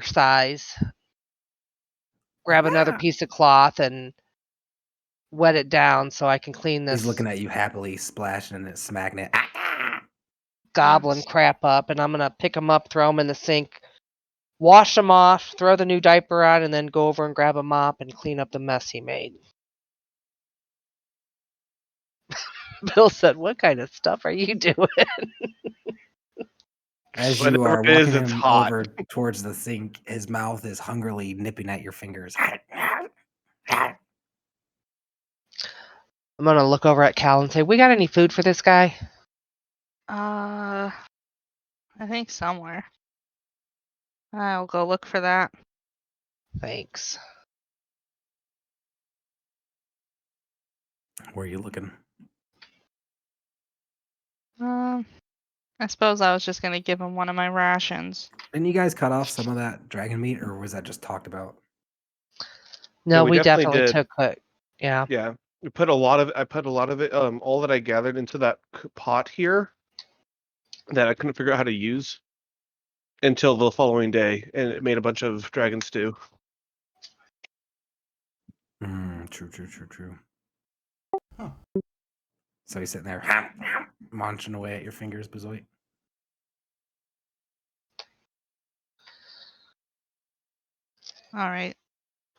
size. Grab another piece of cloth and wet it down so I can clean this. He's looking at you happily, splashing and smacking it. Goblin crap up, and I'm gonna pick them up, throw them in the sink, wash them off, throw the new diaper on, and then go over and grab a mop and clean up the mess he made. Bill said, "What kind of stuff are you doing?" As you are walking him over towards the sink, his mouth is hungrily nipping at your fingers. I'm gonna look over at Cal and say, "We got any food for this guy?" I think somewhere. I'll go look for that. Thanks. Where are you looking? I suppose I was just gonna give him one of my rations. Didn't you guys cut off some of that dragon meat, or was that just talked about? No, Yeah, we definitely took it. Yeah. Yeah. I put a lot of it, all that I gathered into that pot here that I couldn't figure out how to use until the following day, and it made a bunch of dragon stew. True. Huh. So he's sitting there munching away at your fingers, Bezoit. All right.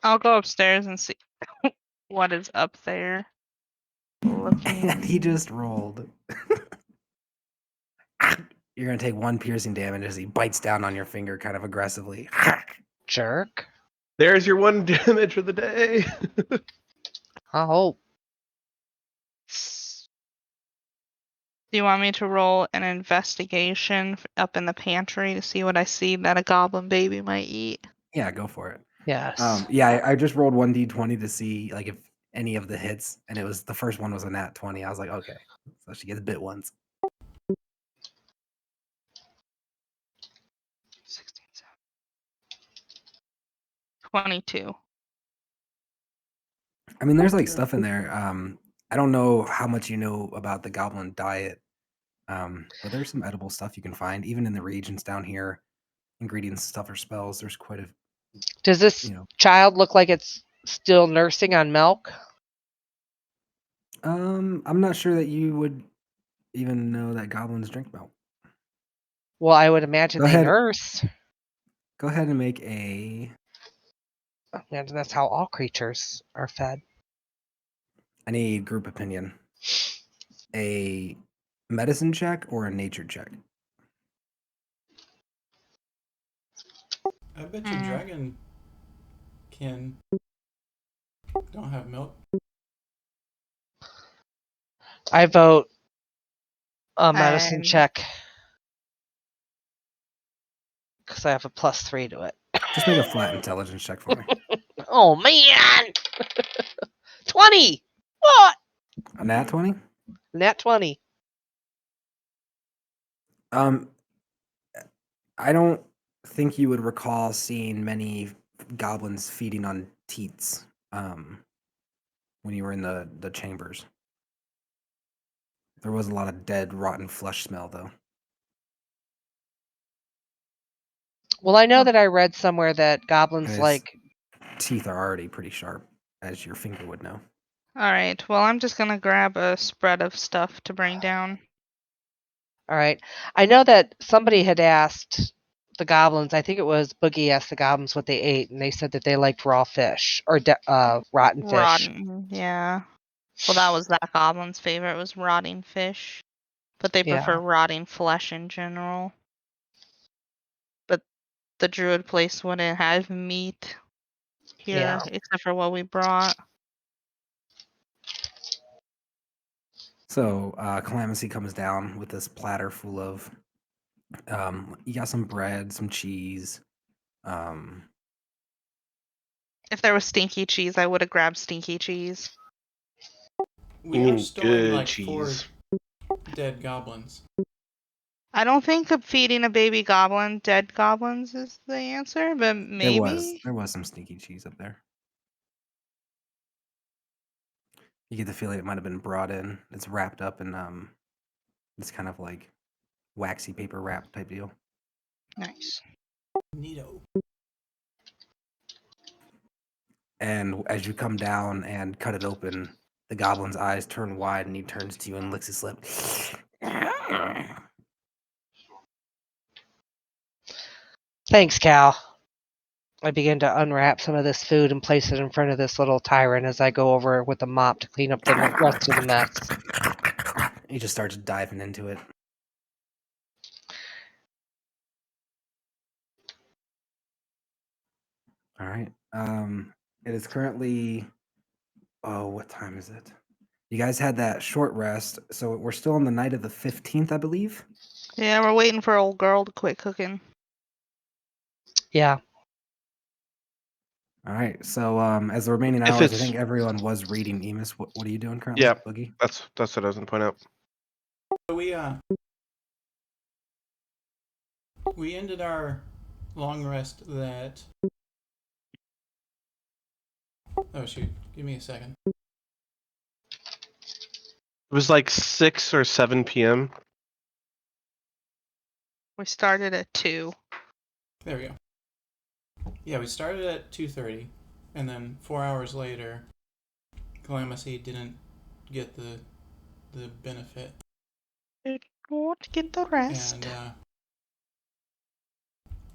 I'll go upstairs and see what is up there. And he just rolled. You're going to take 1 piercing damage as he bites down on your finger kind of aggressively. Jerk. There's your 1 damage for the day. I hope. Do you want me to roll an investigation up in the pantry to see what I see that a goblin baby might eat? Yeah, go for it. Yes. I just rolled 1d20 to see like if any of the hits, and it was the first one was a nat 20. I was like, okay, so she gets bit once. 16, 22. I mean, there's like stuff in there. I don't know how much you know about the goblin diet, but there's some edible stuff you can find, even in the regions down here. Ingredients, stuff, or spells. There's quite a. Does this child look like it's still nursing on milk? I'm not sure that you would even know that goblins drink milk. Well, I would imagine they nurse. Go ahead and make a. I imagine that's how all creatures are fed. I need group opinion. A medicine check or a nature check? I bet you dragon don't have milk. I vote a medicine check because I have a +3 to it. Just make a flat intelligence check for me. Oh man! 20. What? A nat 20? Nat 20. I don't think you would recall seeing many goblins feeding on teats when you were in the chambers. There was a lot of dead, rotten flesh smell, though. Well, I know that I read somewhere that goblins teeth are already pretty sharp, as your finger would know. All right. Well, I'm just gonna grab a spread of stuff to bring down. All right. I know that somebody had asked the goblins. I think it was Boogie asked the goblins what they ate, and they said that they liked raw fish or rotten fish. Rotten, yeah. Well, that was that goblin's favorite was rotting fish, but they prefer rotting flesh in general. But the druid place wouldn't have meat here, except for what we brought. So Calamitcy comes down with this platter full of. You got some bread, some cheese. If there was stinky cheese, I would have grabbed stinky cheese. We are storing like 4 dead goblins. I don't think that feeding a baby goblin dead goblins is the answer, but maybe. There was some stinky cheese up there. You get the feeling it might have been brought in. It's wrapped up in this kind of like waxy paper wrap type deal. Nice. Neato. And as you come down and cut it open, the goblin's eyes turn wide, and he turns to you and licks his lip. Thanks, Cal. I begin to unwrap some of this food and place it in front of this little tyrant as I go over with a mop to clean up the rest of the mess. He just starts diving into it. All right. It is currently. Oh, what time is it? You guys had that short rest, so we're still on the night of the 15th, I believe. Yeah, we're waiting for old girl to quit cooking. Yeah. All right. So, as the remaining If hours, I it's- think everyone was reading Emus. What are you doing currently, Yeah. Boogie? That's what I was going to point out. So we ended our long rest that. Oh shoot! Give me a second. It was like 6 or 7 p.m. We started at 2. There we go. Yeah, we started at 2:30, and then 4 hours later, Calamity didn't get the benefit. Did not get the rest. And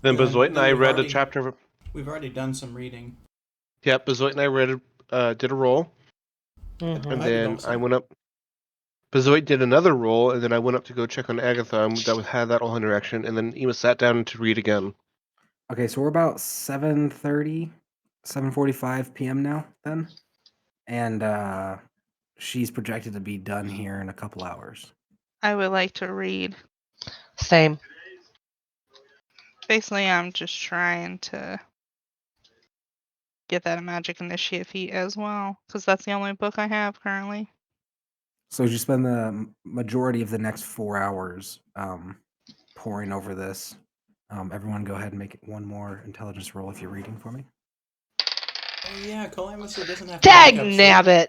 Then Bezoit and I read a we've chapter. We've already done some reading. Yep, Bezoit and I did a roll, Mhm. and I did then also. I went up. Bezoit did another roll, and then I went up to go check on Agatha. Had that whole interaction, and then Ema sat down to read again. Okay, so we're about 7:30, 7:45 p.m. now then. And she's projected to be done here in a couple hours. I would like to read. Same. Basically, I'm just trying to get that Magic Initiate feat as well, because that's the only book I have currently. So you spend the majority of the next 4 hours poring over this. Everyone go ahead and make one more intelligence roll if you're reading for me. Oh yeah, Calamity doesn't have to make Dag up sleep. nabbit!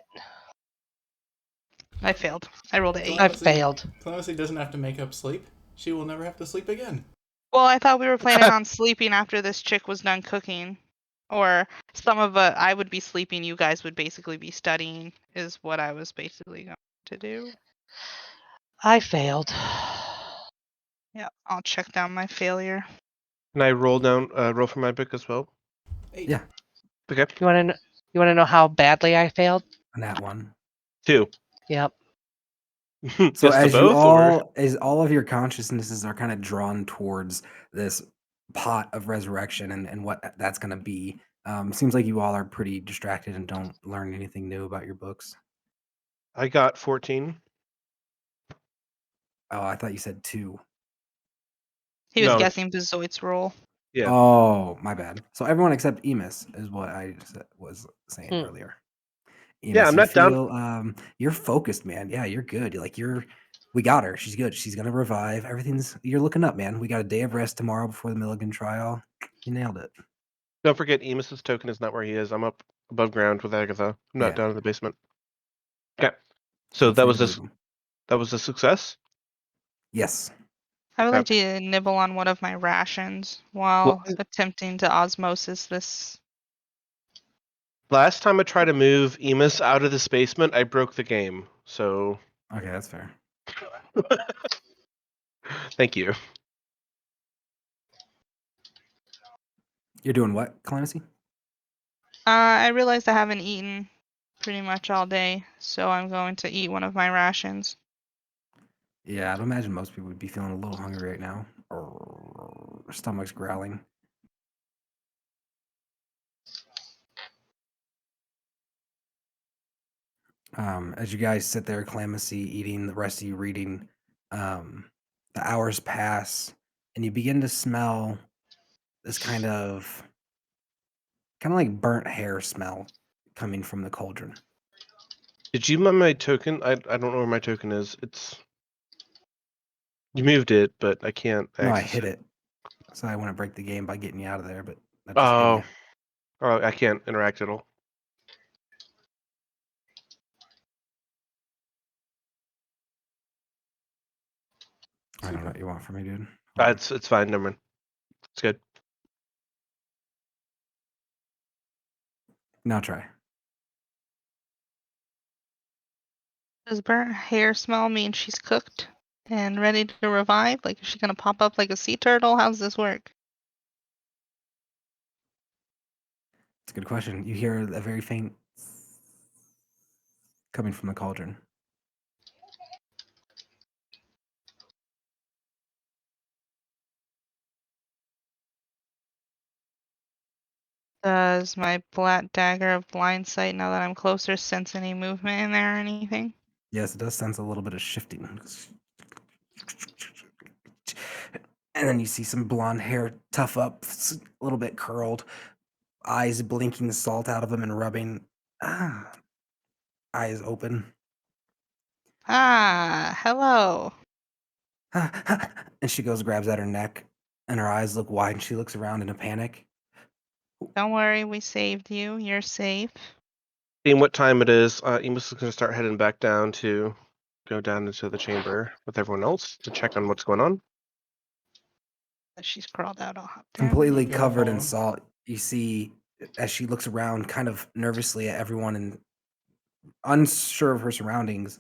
I failed. I rolled an 8. I failed. Calamity doesn't have to make up sleep. She will never have to sleep again. Well, I thought we were planning on sleeping after this chick was done cooking. Or some of I would be sleeping, you guys would basically be studying, is what I was basically going to do. I failed. Yeah, I'll check down my failure. Can I roll for my book as well? 8. Yeah. Okay. You want to know how badly I failed? On that one. 2. Yep. So Yes, as to you both, as all of your consciousnesses are kind of drawn towards this pot of resurrection and what that's going to be, seems like you all are pretty distracted and don't learn anything new about your books. I got 14. Oh, I thought you said 2. He was No. guessing Bezoit's roll. Yeah. Oh, my bad. So everyone except Emus is what I was saying earlier. Emus, Yeah, I'm not down. down. You're focused, man. Yeah, you're good. We got her. She's good. She's gonna revive. You're looking up, man. We got a day of rest tomorrow before the Milligan trial. You nailed it. Don't forget, Emus's token is not where he is. I'm up above ground with Agatha. I'm not down in the basement. Okay. So Feel that free was to move 'em. that was a success. Yes. I would like to nibble on one of my rations while attempting to osmosis this. Last time I tried to move Emus out of this basement, I broke the game. So Okay, that's fair. thank you. You're doing what, Calamity? I realized I haven't eaten pretty much all day, so I'm going to eat one of my rations. Yeah, I'd imagine most people would be feeling a little hungry right now. Or stomach's growling. As you guys sit there, Calamity eating, the rest of you reading, the hours pass, and you begin to smell this kind of like burnt hair smell coming from the cauldron. Did you move my token? I don't know where my token is. You moved it, but I can't access No, I hit it. So I want to break the game by getting you out of there, but that just hit Oh, I can't interact at all. I don't know what you want from me, dude. It's fine. Never mind. It's good. Now try. Does burnt hair smell mean she's cooked and ready to revive? Like, is she gonna pop up like a sea turtle? How's this work? It's a good question. You hear a very faint coming from the cauldron. Does my black dagger of blind sight, now that I'm closer, sense any movement in there or anything? Yes, it does sense a little bit of shifting. And then you see some blonde hair tough up, a little bit curled, eyes blinking the salt out of them and rubbing. Eyes open. Ah, hello. And she goes, grabs at her neck, and her eyes look wide, and she looks around in a panic. Don't worry, we saved you. You're safe. Seeing what time it is, Emus is going to start heading back down to go down into the chamber with everyone else to check on what's going on. As she's crawled out, I'll hop down. Completely Yeah, covered in follow. salt. You see, as she looks around, kind of nervously at everyone and unsure of her surroundings,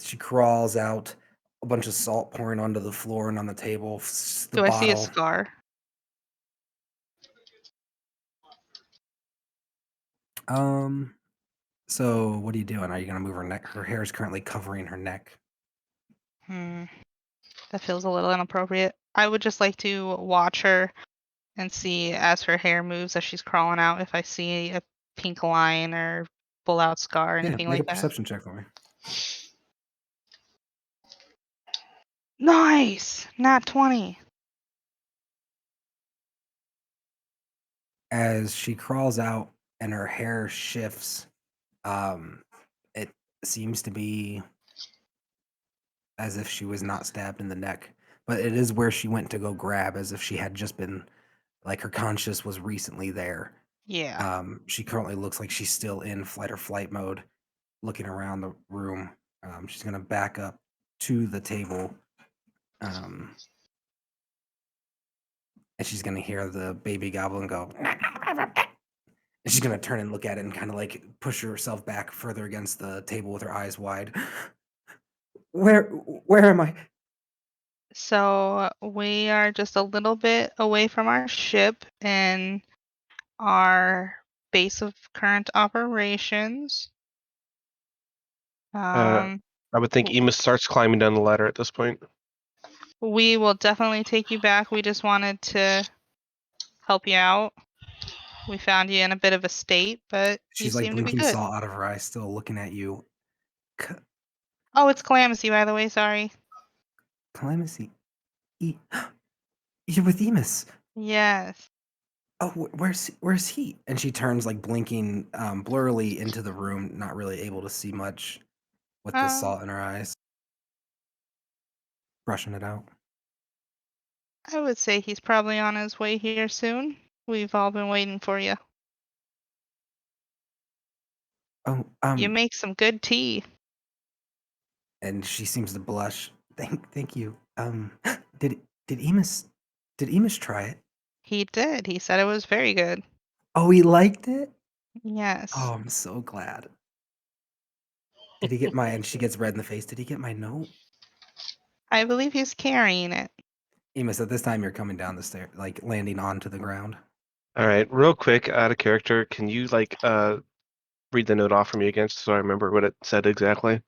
she crawls out, a bunch of salt pouring onto the floor and on the table. The Do I see a bottle. scar? So what are you doing? Are you gonna move her neck? Her hair is currently covering her neck. That feels a little inappropriate. I would just like to watch her and see as her hair moves as she's crawling out if I see a pink line or pull out scar or Yeah, anything make a like that. perception check for me. Nice! Not 20. As she crawls out and her hair shifts, it seems to be as if she was not stabbed in the neck, but it is where she went to go grab, as if she had just been, like, her conscious was recently there. Yeah. She currently looks like she's still in fight or flight mode, looking around the room. She's gonna back up to the table, and she's gonna hear the baby goblin go. And she's gonna turn and look at it and kind of like push herself back further against the table with her eyes wide. Where am I? So we are just a little bit away from our ship and our base of current operations. I would think Emus starts climbing down the ladder at this point. We will definitely take you back. We just wanted to help you out. We found you in a bit of a state, but you She's like seem to be blinking good. salt out of her eyes, still looking at you. Oh, it's Calamithy, by the way. Sorry. Calamithy, you're with Emus. Yes. Oh, where's he? And she turns like blinking blurrily into the room, not really able to see much with the salt in her eyes. Brushing it out. I would say he's probably on his way here soon. We've all been waiting for you. Oh, You make some good tea. and she seems to blush. Thank you. Did Emus try it? He did. He said it was very good. Oh, he liked it? Yes. Oh, I'm so glad. Did he get my, and she gets red in the face, did he get my note? I believe he's carrying it. Emus, at this time you're coming down the stair, like landing onto the ground. All right, real quick, out of character, can you like read the note off for me again so I remember what it said exactly?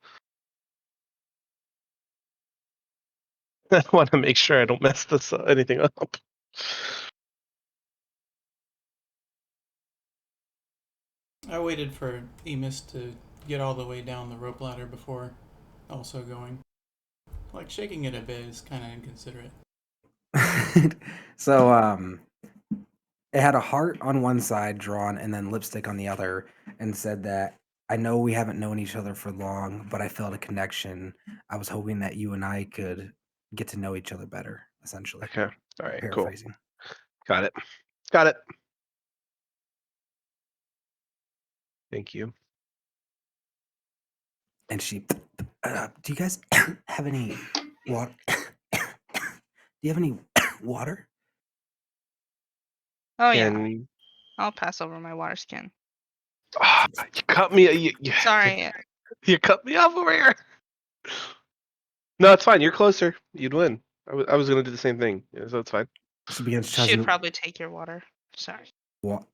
I want to make sure I don't mess this anything up. I waited for Emus to get all the way down the rope ladder before also going. Like, shaking it a bit is kind of inconsiderate. So, it had a heart on one side drawn and then lipstick on the other, and said that, I know we haven't known each other for long, but I felt a connection. I was hoping that you and I could get to know each other better, essentially. Okay, all right, cool. Paraphrasing. Got it. Got it. Thank you. And she, do you guys have any water? Do you have any water? Oh, yeah. And I'll pass over my water skin. Oh, you cut me. Sorry. You cut me off over here. No, it's fine. You're closer. You'd win. I was gonna do the same thing, so it's fine. She begins She'd chugging. probably take your water. Sorry.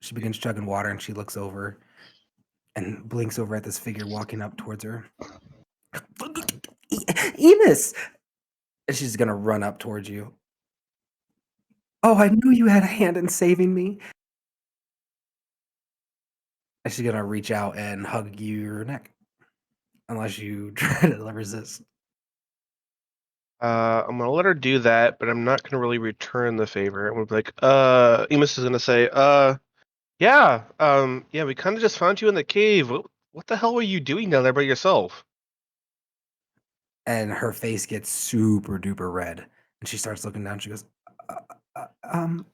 She begins chugging water, and she looks over and blinks over at this figure walking up towards her. Enos! And she's gonna run up towards you. Oh, I knew you had a hand in saving me. And she's gonna reach out and hug your neck, unless you try to resist. I'm gonna let her do that, but I'm not gonna really return the favor. I'm gonna be like, Emus is gonna say, yeah, we kind of just found you in the cave. What the hell were you doing down there by yourself? And her face gets super duper red, and she starts looking down. She goes, um,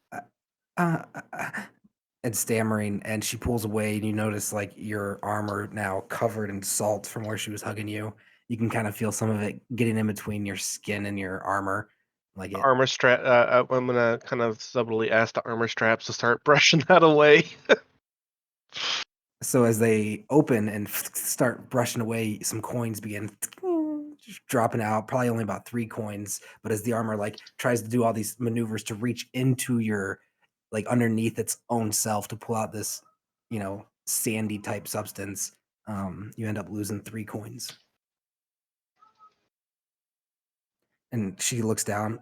and stammering, and she pulls away, and you notice like your armor now covered in salt from where she was hugging you. You can kind of feel some of it getting in between your skin and your armor. Like it. Armor strap. I'm gonna kind of subtly ask the armor straps to start brushing that away. So as they open and start brushing away, some coins begin just dropping out. Probably only about 3 coins. But as the armor like tries to do all these maneuvers to reach into your like underneath its own self to pull out this, sandy type substance, you end up losing 3 coins. And she looks down.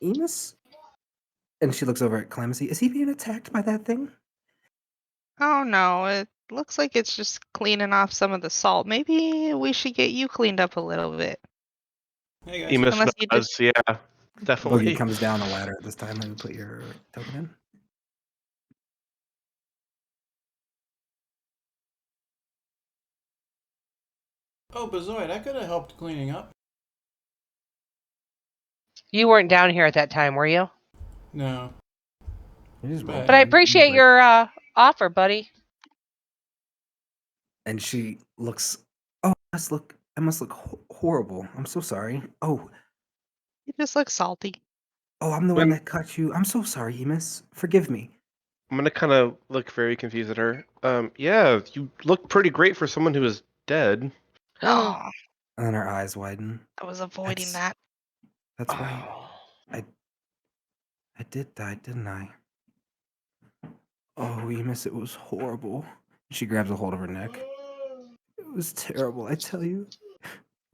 Enos? And she looks over at Clemency. Is he being attacked by that thing? Oh no, it looks like it's just cleaning off some of the salt. Maybe we should get you cleaned up a little bit. Hey guys. Emus Unless you does, yeah, Boogie definitely. comes down the ladder at this time. Let me put your token in. Oh, Bazoid, I could have helped cleaning up. You weren't down here at that time, were you? No. But I appreciate your offer, buddy. And she looks. Oh, I must look horrible. I'm so sorry. Oh, You just look salty. I'm the one that cut you. I'm so sorry, Emus. Forgive me. I'm gonna kind of look very confused at her. Yeah, you look pretty great for someone who is dead. Oh, And then her eyes widen. I was avoiding that. That's right. I did die, didn't I? Oh, Emus, it was horrible. She grabs a hold of her neck. It was terrible, I tell you.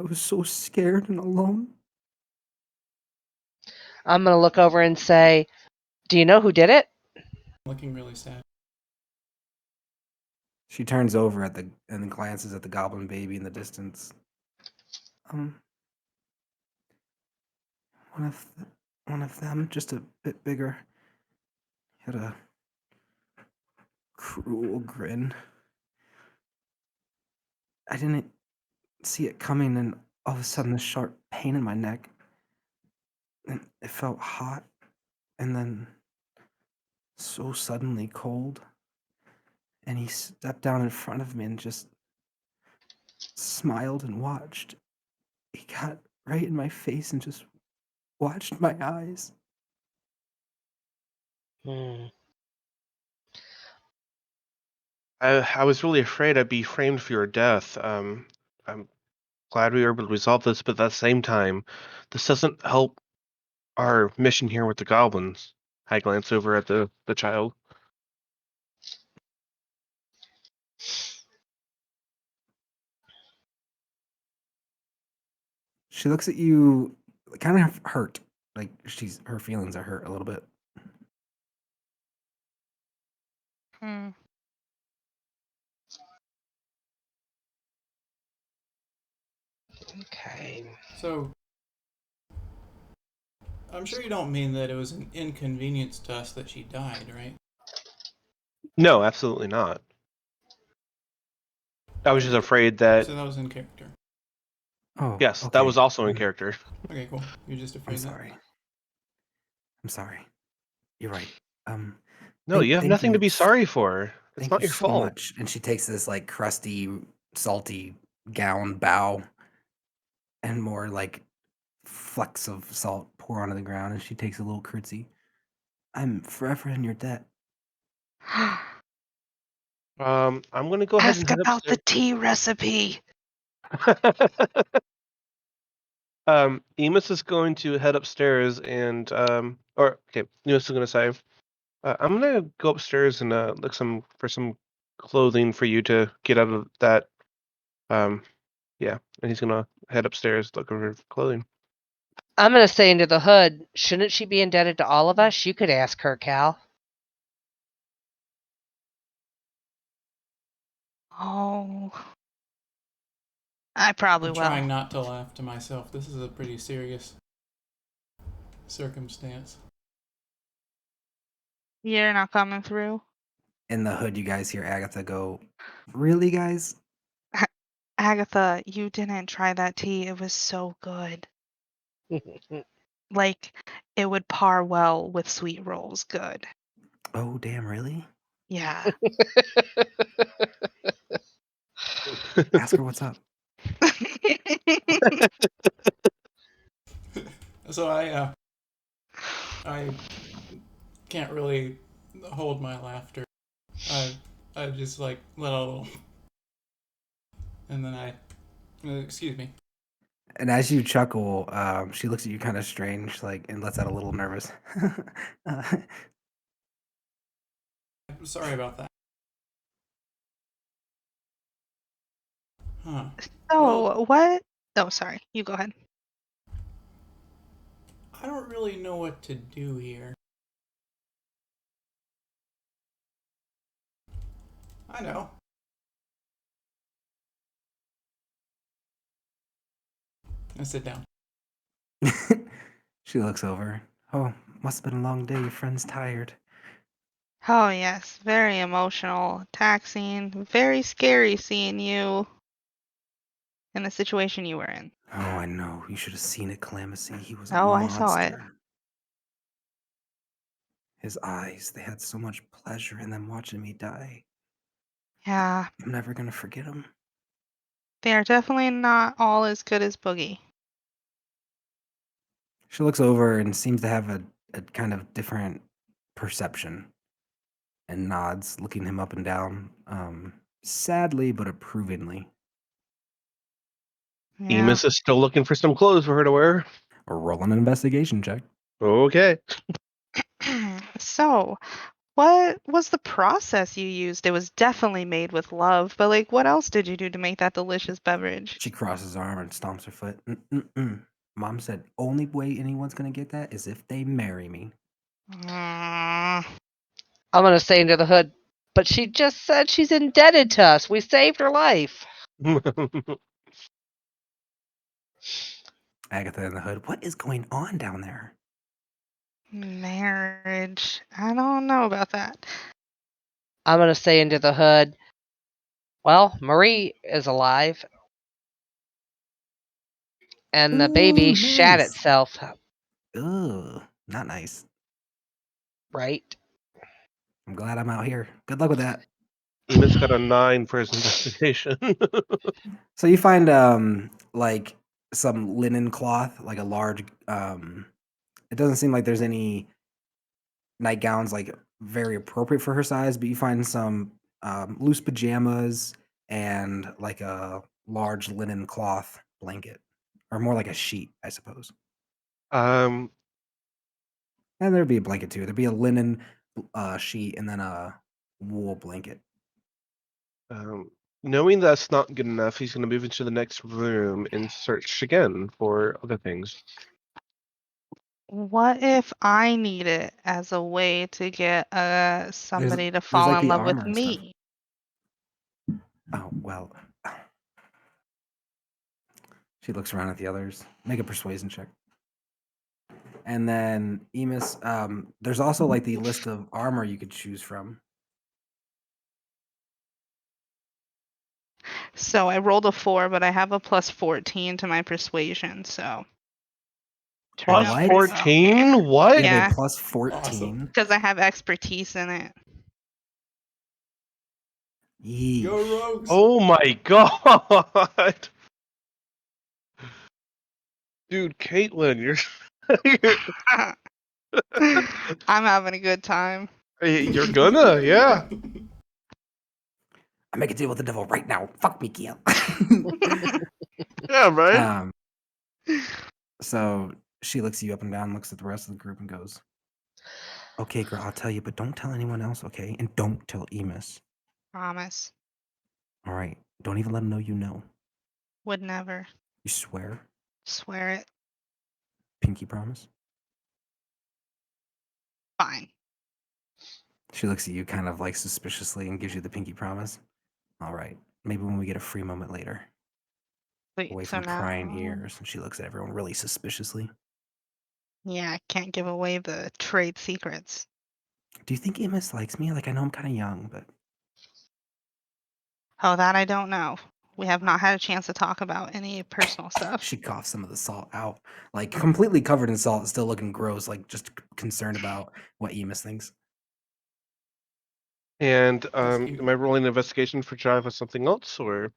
I was so scared and alone. I'm going to look over and say, do you know who did it? Looking really sad. She turns over and glances at the goblin baby in the distance. One of them, just a bit bigger, had a cruel grin. I didn't see it coming, and all of a sudden, a sharp pain in my neck. And it felt hot, and then so suddenly cold. And he stepped down in front of me and just smiled and watched. He got right in my face and just watched my eyes. I was really afraid I'd be framed for your death. I'm glad we were able to resolve this, but at the same time, this doesn't help our mission here with the goblins. I glance over at the child. She looks at you kind of hurt. Like her feelings are hurt a little bit. Okay. So, I'm sure you don't mean that it was an inconvenience to us that she died, right? No, absolutely not. I was just afraid that. So that was in character. Oh, yes, okay. that was also in character. Okay, cool. You're just afraid. I'm sorry. You're right. No, you have nothing to be sorry for. It's not your fault. Much. And she takes this like crusty, salty gown bow, and more like flecks of salt pour onto the ground, and she takes a little curtsy. I'm forever in your debt. I'm gonna go ahead and Ask head about the upstairs. tea recipe. Emus is going to head upstairs and Emus is gonna say, I'm gonna go upstairs and look for some clothing for you to get out of that. Yeah, and he's gonna head upstairs looking for clothing. I'm going to say into the hood, shouldn't she be indebted to all of us? You could ask her, Cal. Oh. I probably I'm will. trying not to laugh to myself. This is a pretty serious circumstance. You're not coming through? In the hood, you guys hear Agatha go, "Really, guys?" Agatha, you didn't try that tea. It was so good. Like, it would par well with sweet rolls. Good. Oh, damn, really? Yeah. Ask her what's up. So I can't really hold my laughter. I just like let out a little, and then excuse me. And as you chuckle, she looks at you kind of strange, like, and lets out a little nervous. Sorry about that. Huh. So, Well, what? Oh, sorry. You go ahead. I don't really know what to do here. I know. I sit down. She looks over. Oh, must have been a long day. Your friend's tired. Oh, yes. Very emotional, taxing, very scary seeing you in the situation you were in. Oh, I know. You should have seen it, Calamithy. He was a Oh, I saw it. monster. His eyes, they had so much pleasure in them watching me die. Yeah. I'm never going to forget him. They are definitely not all as good as Boogie. She looks over and seems to have a kind of different perception and nods, looking him up and down, sadly but approvingly. Yeah. Emus is still looking for some clothes for her to wear. Roll an investigation check. Okay. So, what was the process you used? It was definitely made with love, but like, what else did you do to make that delicious beverage? She crosses her arm and stomps her foot. Mm-mm-mm. Mom said, only way anyone's going to get that is if they marry me. Mm, I'm going to say into the hood, but she just said she's indebted to us. We saved her life. Agatha in the hood, what is going on down there? marriage. I don't know about that. I'm going to say into the hood, well, Marie is alive. And the baby Ooh, shat nice. itself. Ugh, not nice. Right? I'm glad I'm out here. Good luck with that. Emus got a 9 for his investigation. So you find like some linen cloth, like a large it doesn't seem like there's any nightgowns like very appropriate for her size, but you find some loose pajamas and like a large linen cloth blanket. Or more like a sheet, I suppose. um, And there'd be a blanket too. There'd be a linen sheet and then a wool blanket. Knowing that's not good enough, he's going to move into the next room and search again for other things. What if I need it as a way to get somebody to There's fall like in the love with armor and stuff. me? Oh, well. She looks around at the others. Make a persuasion check. And then Emus, there's also like the list of armor you could choose from. So I rolled a 4, but I have a plus 14 to my persuasion, so turned Plus out What? pretty well. 14? What? You have Yeah, a plus 14. Awesome. because I have expertise in it. Yeesh. Go Rogues! Oh my god! Dude, Caitlin, you're I'm having a good time. You're gonna, yeah. I make a deal with the devil right now. Fuck me, Kiel. Yeah, right? So she looks you up and down, looks at the rest of the group, and goes, "Okay, girl, I'll tell you, but don't tell anyone else, okay? And don't tell Emus. Promise. All right? Don't even let him know you know. Would never. You swear? Swear it. Pinky promise?" Fine. She looks at you kind of like suspiciously and gives you the pinky promise. All right. Maybe when we get a free moment later, Wait, away so from prying now... ears. And she looks at everyone really suspiciously. Yeah, I can't give away the trade secrets. Do you think Emus likes me? Like, I know I'm kind of young, but Oh, that I don't know. We have not had a chance to talk about any personal stuff. she coughs some of the salt out, like completely covered in salt, still looking gross, like just concerned about what Emus thinks. And That's cute. am I rolling an investigation for jive with something else, or?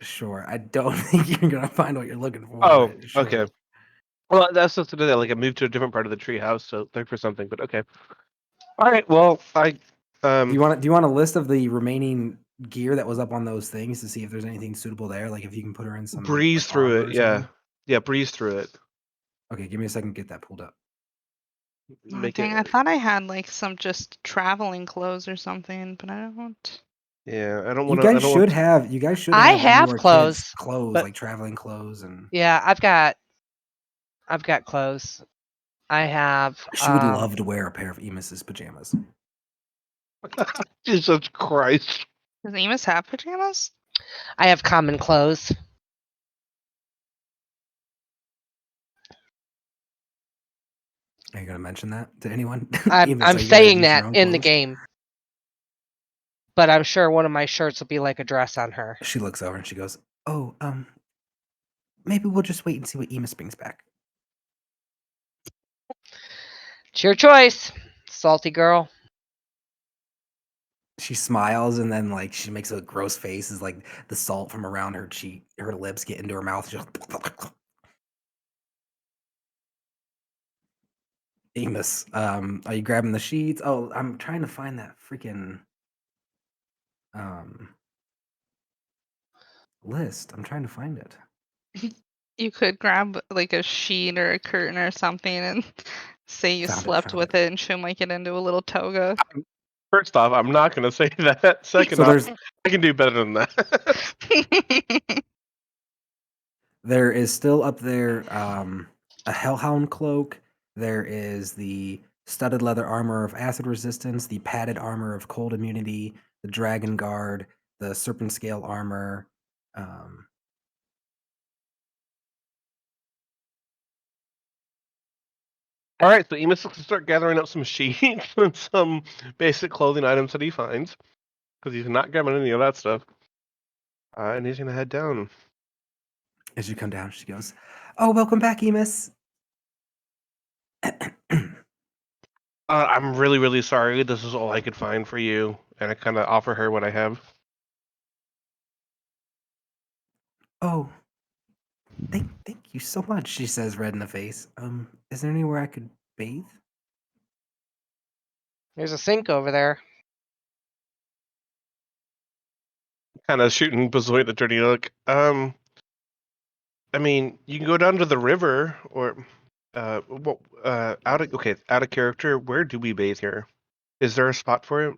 Sure. I don't think you're gonna find what you're looking for. Oh, but sure. okay. Well, that's just today. Like I moved to a different part of the treehouse, so look for something. But okay. All right. Well, I Do you want a list of the remaining gear that was up on those things to see if there's anything suitable there? Like if you can put her in some breeze like, through armor it. or Yeah, something? yeah. Breeze through it. Okay, give me a second to get that pulled up. Oh, Make dang, it. I thought I had like some just traveling clothes or something, but I don't. Yeah, I don't You want to. I guys don't should want. have I when you have were kids clothes, clothes, but like traveling clothes, and yeah, I've got clothes. I have she would love to wear a pair of Emus's pajamas. Jesus Christ. Does Emus have pajamas? I have common clothes. Are you gonna mention that to anyone? I'm Emus, are you gonna saying use your that own in the clothes? game. But I'm sure one of my shirts will be like a dress on her. She looks over and she goes, "Oh, maybe we'll just wait and see what Emus brings back." It's your choice, salty girl. She smiles and then like she makes a gross face as like the salt from around her cheek, her lips get into her mouth. She goes, Amos, are you grabbing the sheets? Oh, I'm trying to find that freaking list. I'm trying to find it. You could grab like a sheet or a curtain or something and say you slept with it and she'll make it into a little toga. First off, I'm not going to say that. Second So off, I can do better than that. there is still up there a Hellhound cloak. There is the studded leather armor of acid resistance, the padded armor of cold immunity, the dragon guard, the serpent scale armor. All right, so Emus looks to start gathering up some sheets and some basic clothing items that he finds, because he's not grabbing any of that stuff. And he's gonna head down. As you come down, she goes, "Oh, welcome back, Emus." I'm really, really sorry. This is all I could find for you, and I kind of offer her what I have. "Oh, thank you so much," she says, red in the face. Is there anywhere I could bathe? There's a sink over there. Kind of shooting Bezoit a dirty look. I mean, you can go down to the river, or out of character. Where do we bathe here? Is there a spot for it?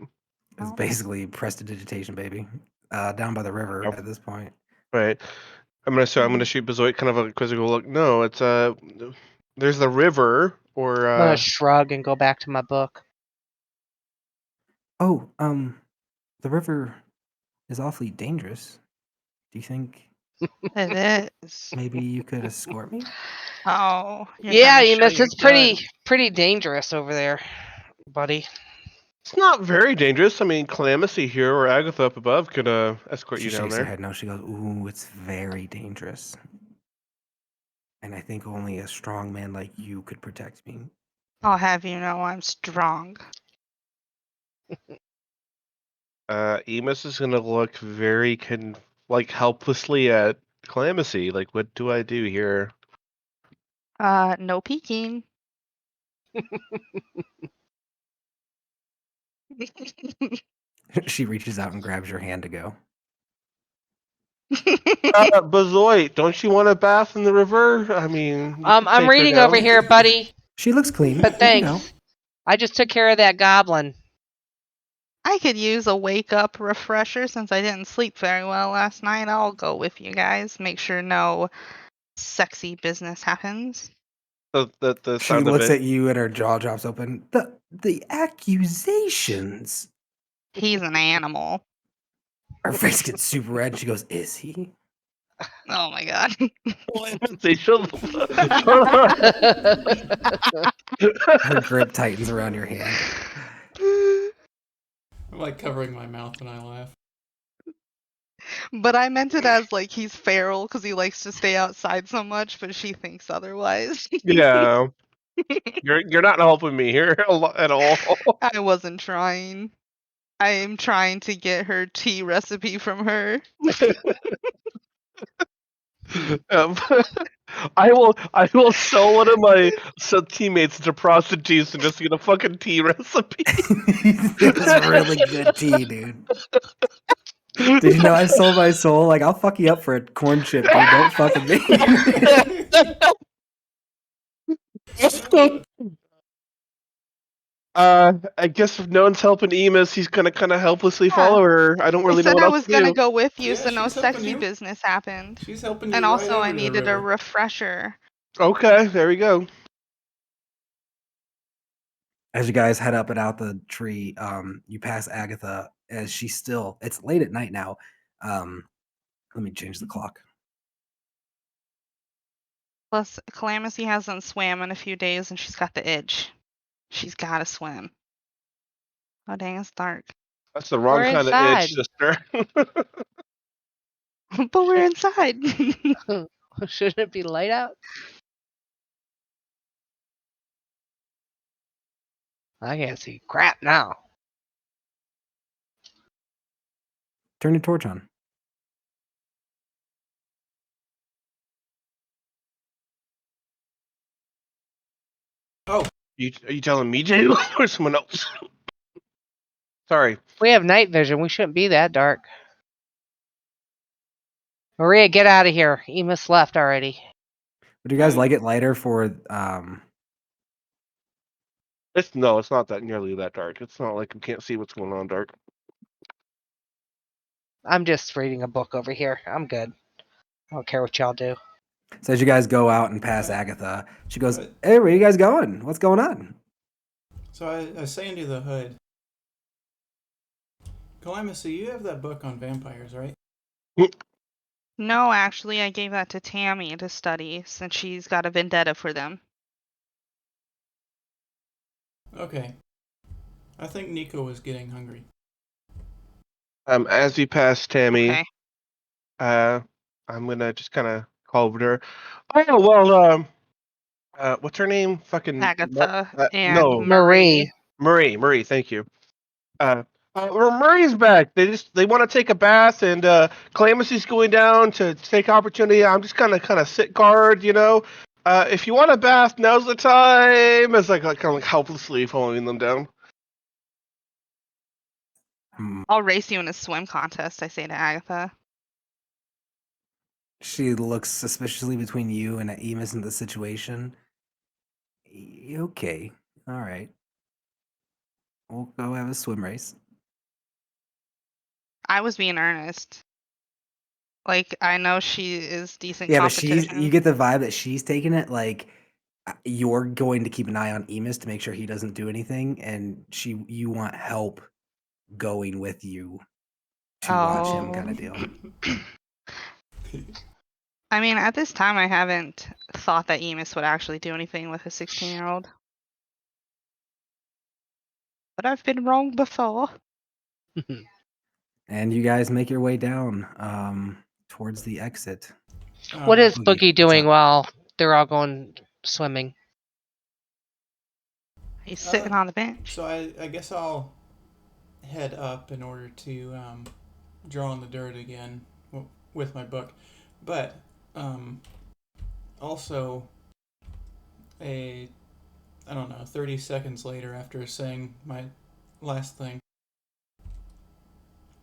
It's basically prestidigitation, baby. Down by the river No. at this point. Right. I'm gonna shoot Bezoit kind of a quizzical look. No, it's there's the river, or I'm gonna shrug and go back to my book. Oh, the river is awfully dangerous. Do you think It is. maybe you could escort me? Oh, Yeah, Emus, it's pretty dangerous over there, buddy. It's not very dangerous. I mean, Calamithy here or Agatha up above could escort She you down shakes her there. head no. She goes, "Ooh, it's very dangerous. And I think only a strong man like you could protect me." I'll have you know I'm strong. Emus is gonna look very like helplessly at Calamacy. Like, what do I do here? No peeking. She reaches out and grabs your hand to go. Bazoit, don't you want a bath in the river? I mean, you could I'm take her reading down. over here, buddy. She looks clean. But You thanks. know. I just took care of that goblin. I could use a wake up refresher since I didn't sleep very well last night. I'll go with you guys. Make sure no sexy business happens. The She sound of looks it. at you and her jaw drops open. The accusations. He's an animal. Her face gets super red. She goes, "Is he?" Oh my god. They should. Her grip tightens around your hand. I'm like covering my mouth when I laugh. But I meant it as like he's feral because he likes to stay outside so much, but she thinks otherwise. Yeah, you're not helping me here at all. I wasn't trying. I am trying to get her tea recipe from her. Um, I will sell one of my teammates into prostitutes and just get a fucking tea recipe. It's really good tea, dude. Did you know I sold my soul? Like, I'll fuck you up for a corn chip, dude. Don't fuck with me. I guess if no one's helping Emus, he's gonna kind of helplessly Yeah. follow her. I don't I really know said what I else was to gonna do. go with you, Yeah, so no she's helping sexy you. business happened. She's helping you And right also, over I the needed a river. refresher. Okay, there we go. As you guys head up and out the tree, you pass Agatha as she's still. It's late at night now. Let me change the clock. Plus, Calamacy hasn't swam in a few days, and she's got the itch. She's gotta swim. Oh dang, it's dark. That's the wrong We're kind of inside. itch, sister. But we're inside. Shouldn't it be light out? I can't see crap now. Turn your torch on. Oh, Are you telling me, Jay, or someone else? Sorry. We have night vision. We shouldn't be that dark. Maria, get out of here. Emus left already. Would you guys Right. like it lighter for It's not that nearly that dark. It's not like we can't see what's going on dark. I'm just reading a book over here. I'm good. I don't care what y'all do. So as you guys go out and pass Agatha, she goes, Right. "Hey, where are you guys going? What's going on?" So I say into the hood, Calamacy, you have that book on vampires, right? No, actually, I gave that to Tammy to study since she's got a vendetta for them. Okay. I think Nico was getting hungry. As we pass Tammy, Okay. I'm gonna just kind of call over to her. Oh well, what's her name? Fucking Agatha and no, Marie. Marie. Thank you. Murray's back. They want to take a bath, and Calamusy's going down to take opportunity. I'm just gonna kind of sit guard, you know. If you want a bath, now's the time. It's like kind of like helplessly following them down. I'll race you in a swim contest, I say to Agatha. She looks suspiciously between you and Emus in the situation. Okay, all right. We'll go have a swim race. I was being earnest. Like, I know she is decent Yeah, but competition. you get the vibe that she's taking it like you're going to keep an eye on Emus to make sure he doesn't do anything, and you want help going with you to watch him kind of deal. I mean, at this time, I haven't thought that Emus would actually do anything with a 16-year-old. But I've been wrong before. And you guys make your way down towards the exit. What is Boogie, Boogie what's doing up? while they're all going swimming? He's sitting on the bench. So I guess I'll head up in order to draw on the dirt again. with my book, but also I don't know, 30 seconds later after saying my last thing,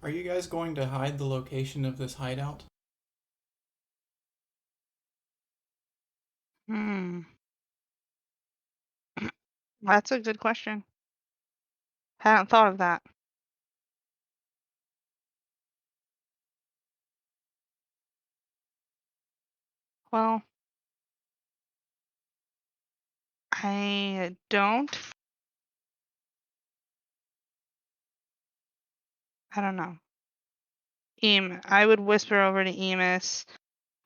are you guys going to hide the location of this hideout? That's a good question. Hadn't thought of that. Well, I don't. I don't know. I would whisper over to Emus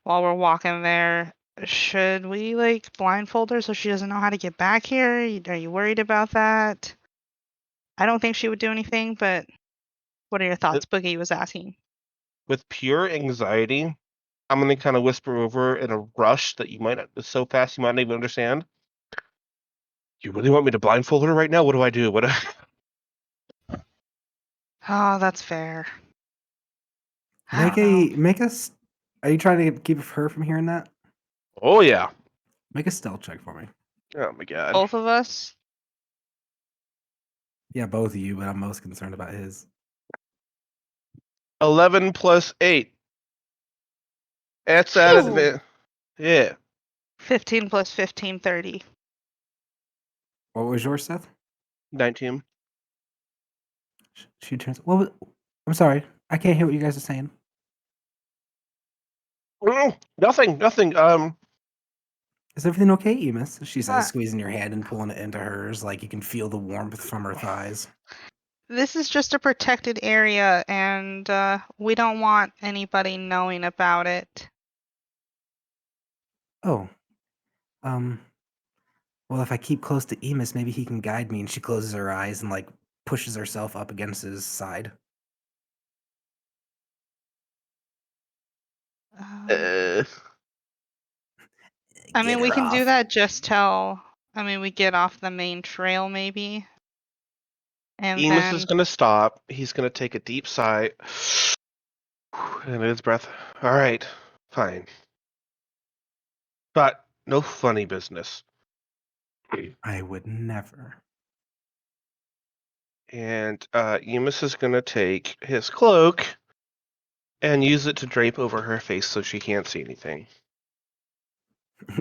while we're walking there. Should we like blindfold her so she doesn't know how to get back here? Are you worried about that? I don't think she would do anything, but what are your thoughts? Boogie was asking. With pure anxiety, I'm gonna kind of whisper over in a rush that you might not, so fast you might not even understand. You really want me to blindfold her right now? What do I do? What? Oh, that's fair. Make us. Are you trying to keep her from hearing that? Oh yeah. Make a stealth check for me. Oh my god. Both of us? Yeah, both of you, but I'm most concerned about his. 11 plus 8. That's at advantage. Yeah. 15 plus 15, 30. What was yours, Seth? 19. She turns. Well, I'm sorry. I can't hear what you guys are saying. Nothing. Is everything okay, Emus? She says, squeezing your hand and pulling it into hers, like you can feel the warmth from her thighs. This is just a protected area, and we don't want anybody knowing about it. Oh. Well, if I keep close to Emus, maybe he can guide me. And she closes her eyes and like pushes herself up against his side. I mean, we can do off. that just till, we get off the main trail, maybe. And Emus then is gonna stop. He's gonna take a deep sigh and his breath. All right, fine, but no funny business. I would never. And Emus is gonna take his cloak and use it to drape over her face so she can't see anything.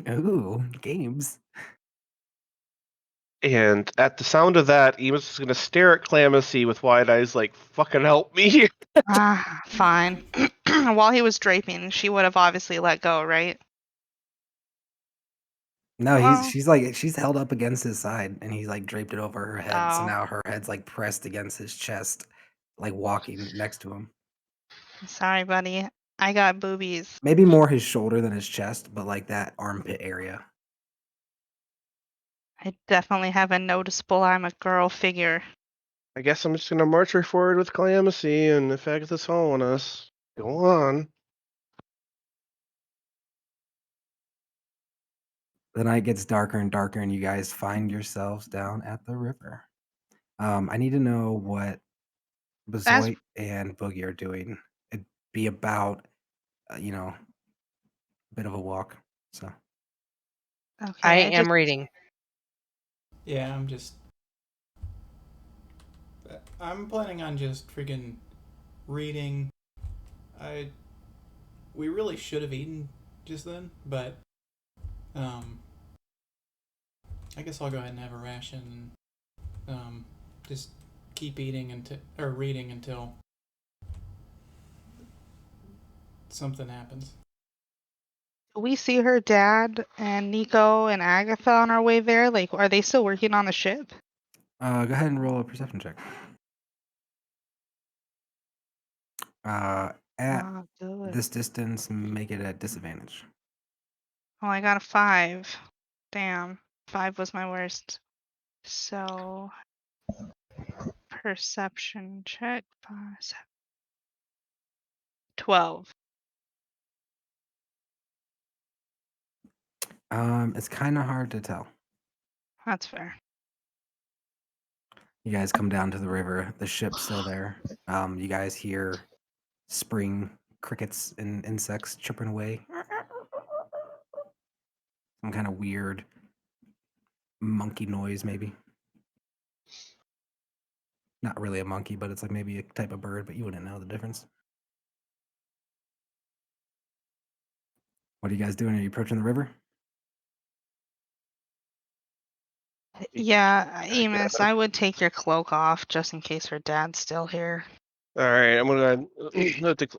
Ooh, games. And at the sound of that, Emus is gonna stare at Clamacy with wide eyes, like "Fucking help me!" fine. While he was draping, she would have obviously let go, right? No, she's held up against his side, and he's like draped it over her head. So Oh. now her head's like pressed against his chest, like walking next to him. Sorry, buddy. I got boobies. Maybe more his shoulder than his chest, but like that armpit area. I definitely have a noticeable I'm a girl figure. I guess I'm just gonna march her forward with Clamacy, and if Agatha's following us, go on. The night gets darker and darker, and you guys find yourselves down at the river. I need to know what Bezoit and Boogie are doing. It'd be about, a bit of a walk. So Okay. I am reading. Yeah, I'm planning on just freaking reading. We really should have eaten just then, but I guess I'll go ahead and have a ration and just keep eating or reading until something happens. We see her dad and Nico and Agatha on our way there. Like, are they still working on the ship? go ahead and roll a perception check. At this distance, make it at disadvantage. Oh, I got a 5. Damn. 5 was my worst. So, perception check. 5, 7, 12. It's kind of hard to tell. That's fair. You guys come down to the river. The ship's still there. You guys hear spring crickets and insects chirping away. Some kind of weird monkey noise, maybe. Not really a monkey, but it's like maybe a type of bird, but you wouldn't know the difference. What are you guys doing? Are you approaching the river? Yeah, Emus, I would take your cloak off just in case her dad's still here. All right, I'm gonna.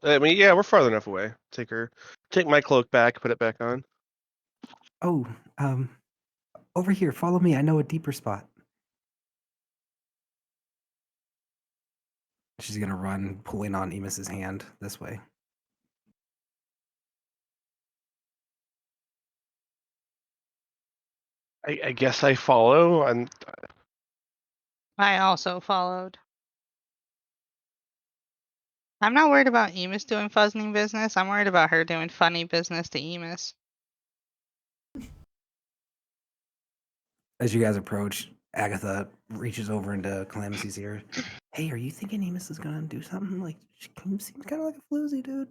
I mean, yeah, we're farther enough away. Take my cloak back, put it back on. Oh, over here. Follow me. I know a deeper spot. She's gonna run, pulling on Emus's hand this way. I guess I follow. I also followed. I'm not worried about Emus doing fuzzing business. I'm worried about her doing funny business to Emus. As you guys approach, Agatha reaches over into Calamity's ear. Hey, are you thinking Emus is gonna do something? Like, she seems kind of like a floozy dude.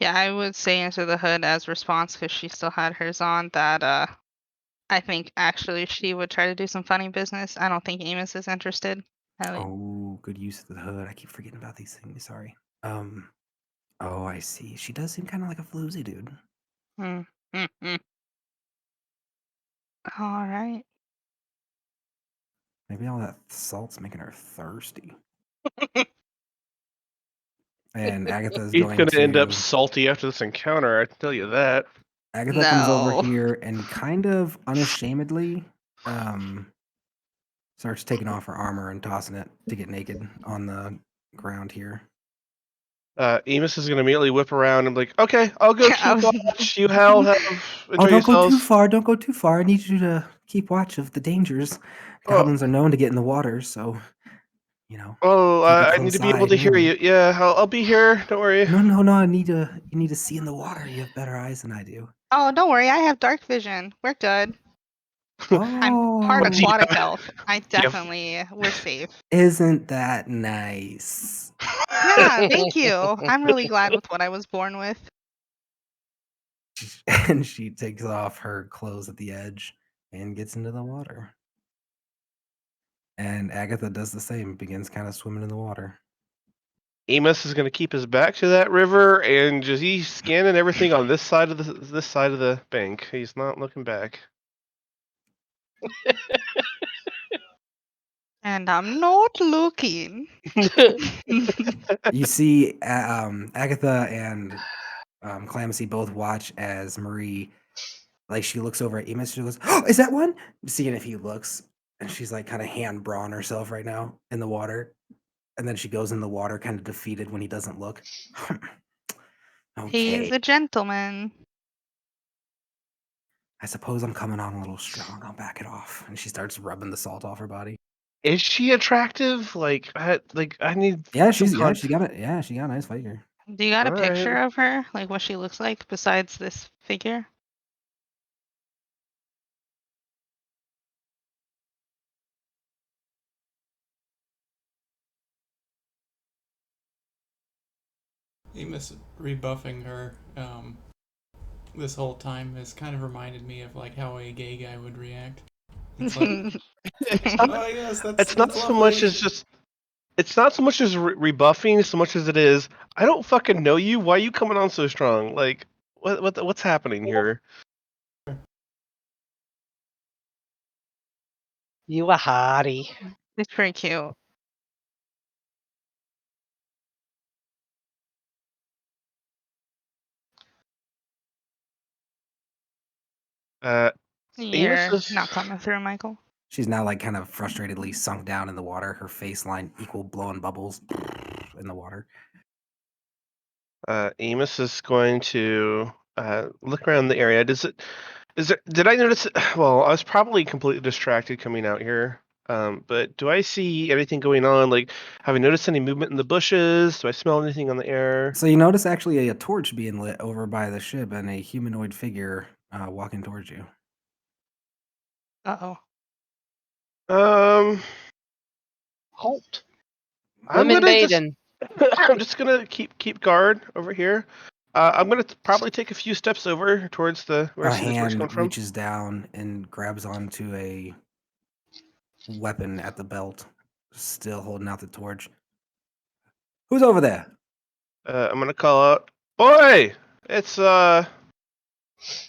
Yeah, I would say into the hood as response because she still had hers on that I think actually she would try to do some funny business. I don't think Amos is interested. Oh, good use of the hood. I keep forgetting about these things. Sorry. Oh, I see. She does seem kind of like a floozy dude. All right. Maybe all that salt's making her thirsty. And Agatha's He's going gonna end up to. salty after this encounter. I can tell you that. Agatha comes over No. here and kind of unashamedly starts taking off her armor and tossing it to get naked on the ground here. Emus is gonna immediately whip around and be like, "Okay, I'll go keep watch. You hell have enjoy don't go too yourselves." far. Don't go too far. I need you to keep watch of the dangers. Goblins are known to get in the water, so you know. Keep a I need close to be able eye. to hear you. Yeah, I'll be here. Don't worry. No. You need to see in the water. You have better eyes than I do. Oh, don't worry. I have dark vision. We're good. I'm part Oh, aquatic elf. I definitely we're safe. isn't that nice? Yeah, thank you. I'm really glad with what I was born with. And she takes off her clothes at the edge and gets into the water. And Agatha does the same, begins kind of swimming in the water. Amos is gonna keep his back to that river and he's scanning everything on this side of the bank. He's not looking back. And I'm not looking. You see Agatha and Clamsy both watch as Marie, like, she looks over at Amos. She goes, "Oh, is that one?" Seeing if he looks, and she's like kind of hand brawling herself right now in the water. And then she goes in the water, kind of defeated when he doesn't look. Okay. He's a gentleman. I suppose I'm coming on a little strong. I'll back it off. And she starts rubbing the salt off her body. Is she attractive? I need. Yeah, she got a nice figure. Do you got a All picture right. of her? Like what she looks like besides this figure? Amos rebuffing her this whole time has kind of reminded me of like how a gay guy would react. It's like, oh yes, It's not so much as just. It's not so much as rebuffing, so much as it is. I don't fucking know you. Why are you coming on so strong? Like, what's happening here? You a hottie. It's pretty cute. You're not coming through, Michael. She's now like kind of frustratedly sunk down in the water. Her face line equal blowing bubbles in the water. Amos is going to look around the area. Did I notice? Well, I was probably completely distracted coming out here. But do I see anything going on? Like, have I noticed any movement in the bushes? Do I smell anything on the air? So you notice actually a torch being lit over by the ship and a humanoid figure walking towards you. Uh-oh. Halt. Women bathing. I'm just gonna keep guard over here. I'm gonna probably take a few steps over towards where I A see the torch hand coming from. reaches down and grabs onto a weapon at the belt, still holding out the torch. Who's over there? I'm gonna call out, "Boy, it's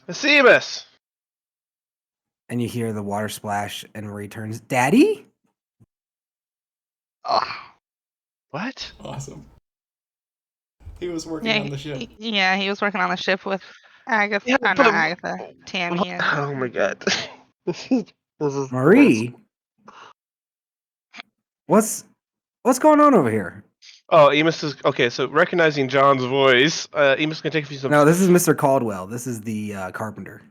Seamus." And you hear the water splash and returns. Daddy? Oh, what? Awesome. He was working Yeah, on the ship. yeah, he was working on the ship with Agatha. Yeah, Not but Agatha. Tammy and. oh my god, this is Marie? What's going on over here? Oh, Emus is okay. So recognizing John's voice, Emus can take a few steps. No, this is Mr. Caldwell. This is the carpenter.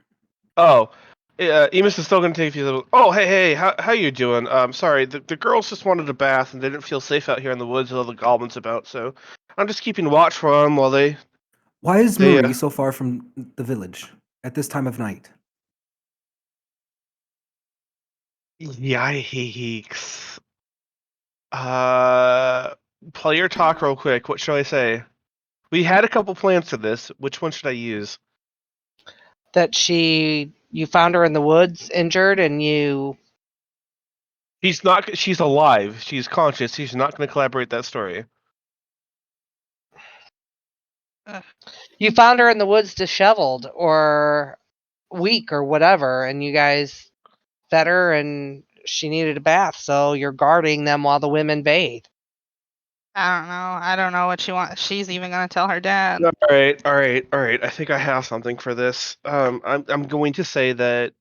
Oh, Emus is still going to take a few steps. Oh, hey, how you doing? Sorry, the girls just wanted a bath and they didn't feel safe out here in the woods with all the goblins about. So I'm just keeping watch for them while they. Why is They, Marie so far from the village at this time of night? Yikes. Player talk real quick. What shall I say? We had a couple plans for this. Which one should I use? That you found her in the woods, injured, and you She's not. She's alive. She's conscious. She's not going to collaborate that story. found her in the woods disheveled or weak or whatever, and you guys fed her and she needed a bath, so you're guarding them while the women bathe. I don't know. I don't know what she wants. She's even gonna tell her dad. All right. I think I have something for this. I'm going to say that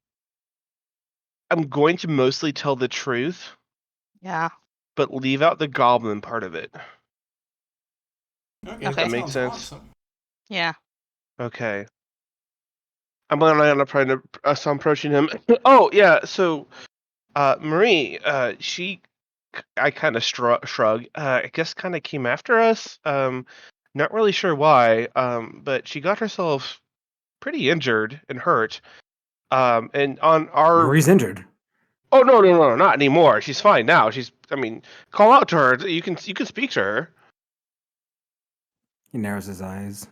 I'm going to mostly tell the truth, Yeah. but leave out the goblin part of it. Okay, Okay. that Make sounds sense? awesome. Yeah. Okay. I'm gonna try to. So I'm approaching him. Oh yeah. So, Marie, I kind of shrug. I guess kind of came after us. Not really sure why. But she got herself pretty injured and hurt. And on our Marie's injured. Oh no, not anymore. She's fine now. I mean, call out to her. You can speak to her. He narrows his eyes.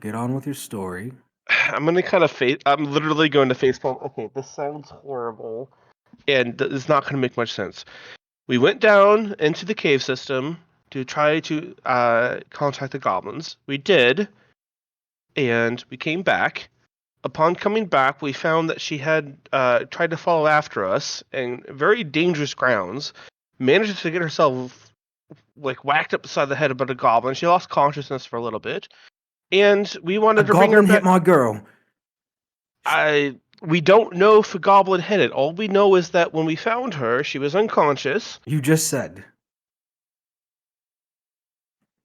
Get on with your story. I'm literally going to facepalm. Okay, this sounds horrible, and it's not going to make much sense. We went down into the cave system to try to contact the goblins. We did, and we came back. Upon coming back, we found that she had tried to follow after us in very dangerous grounds. Managed to get herself whacked up beside the head by a goblin. She lost consciousness for a little bit, and we wanted to bring her goblin back. hit my girl. We don't know if a goblin hit it. All we know is that when we found her, she was unconscious. You just said.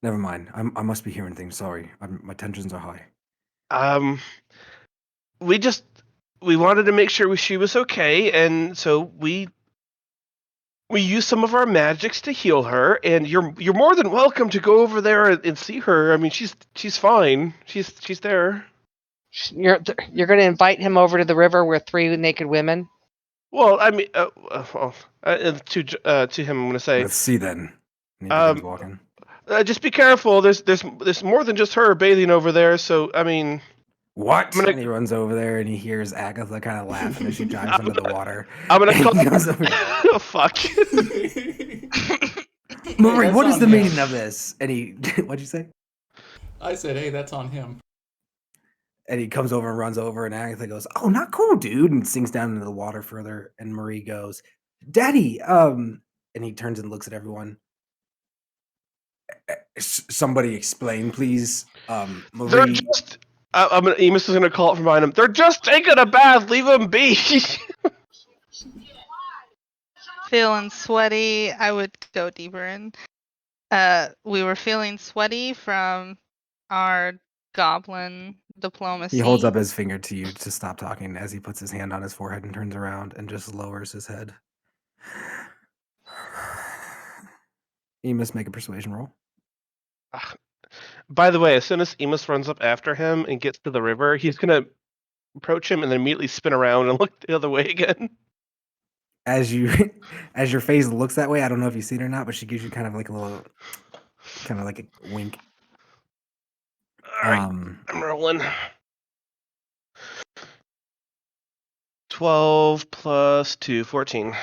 Never mind. I must be hearing things. Sorry. My tensions are high. We wanted to make sure she was okay, and so we used some of our magics to heal her. And you're more than welcome to go over there and see her. I mean, she's fine. She's there. You're going to invite him over to the river with 3 naked women? Well, I mean, to him, I'm going to say. Let's see then. And he begins walking. Just be careful. There's more than just her bathing over there. So I mean, what? And he runs over there and he hears Agatha kind of laughing as she dives into the water. I'm gonna call. Oh fuck. Marie, what is the meaning of this? And he, what'd you say? I said, hey, that's on him. And he comes over and runs over, and Agatha goes, "Oh, not cool, dude," and sinks down into the water further. And Marie goes, "Daddy," and he turns and looks at everyone. Somebody explain, please. Marie. Emus is gonna call it from behind him. They're just taking a bath. Leave them be. Feeling sweaty. I would go deeper in. We were feeling sweaty from our goblin diplomacy. He holds up his finger to you to stop talking as he puts his hand on his forehead and turns around and just lowers his head. Emus, make a persuasion roll. By the way, as soon as Emus runs up after him and gets to the river, he's gonna approach him and then immediately spin around and look the other way again. as your face looks that way, I don't know if you see it or not, but she gives you kind of like a little, kind of like a wink. All right, I'm rolling. 12 plus 2, 14.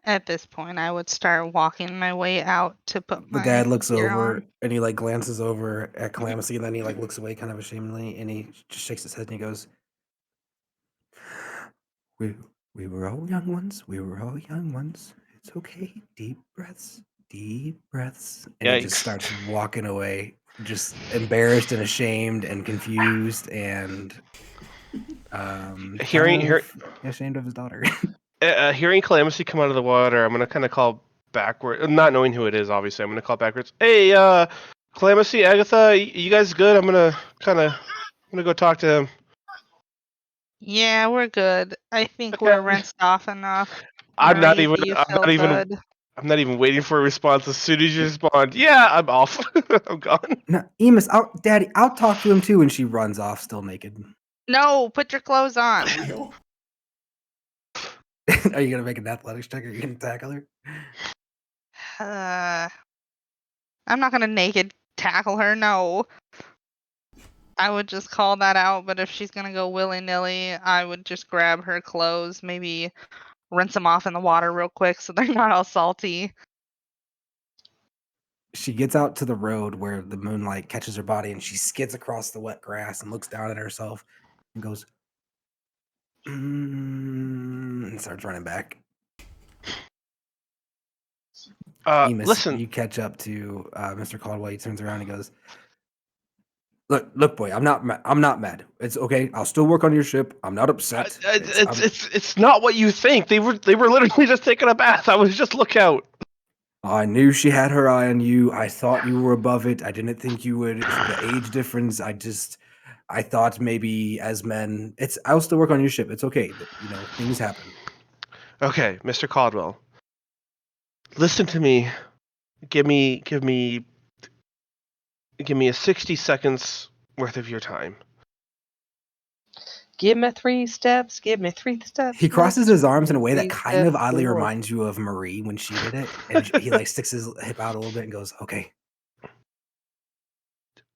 At this point, I would start walking my way out to put The my dad looks gear over on. and he like glances over at Calamity, and then he like looks away kind of ashamedly, and he just shakes his head and he goes, "We we were all young ones. We were all young ones. It's okay. Deep breaths, deep breaths." And he just Yikes. starts walking away, just embarrassed and ashamed and confused and Hearing ashamed of his daughter. hearing Calamity come out of the water, I'm gonna kind of call backward, not knowing who it is. Obviously, I'm gonna call backwards. Hey, Calamity, Agatha, you guys good? I'm gonna go talk to him. Yeah, we're good. I think Okay. we're rinsed off enough. Marie, do you feel good? I'm not even waiting for a response. As soon as you respond, yeah, I'm off. I'm gone. No, Emus, Daddy, I'll talk to him too. And she runs off, still naked. No, put your clothes on. Real? Are you gonna make an athletics check, or are you gonna tackle her? I'm not gonna naked tackle her. No. I would just call that out, but if she's gonna go willy-nilly, I would just grab her clothes, maybe rinse them off in the water real quick so they're not all salty. She gets out to the road where the moonlight catches her body, and she skids across the wet grass and looks down at herself and goes, and starts running back. Emus, Listen, you catch up to Mr. Caldwell. He turns around and he goes, Look, boy, I'm not mad. It's okay. I'll still work on your ship. I'm not upset. it's not what you think. They were literally just taking a bath. I was just lookout. I knew she had her eye on you. I thought you were above it. I didn't think you would. The age difference. I thought maybe as men, I'll still work on your ship. It's okay. Things happen. Okay, Mr. Caldwell. Listen to me. Give me a 60 seconds worth of your time. Give me 3 steps. Give me 3 steps. He crosses his arms in a way that 3 kind of steps oddly forward. reminds you of Marie when she did it. And he like sticks his hip out a little bit and goes, okay.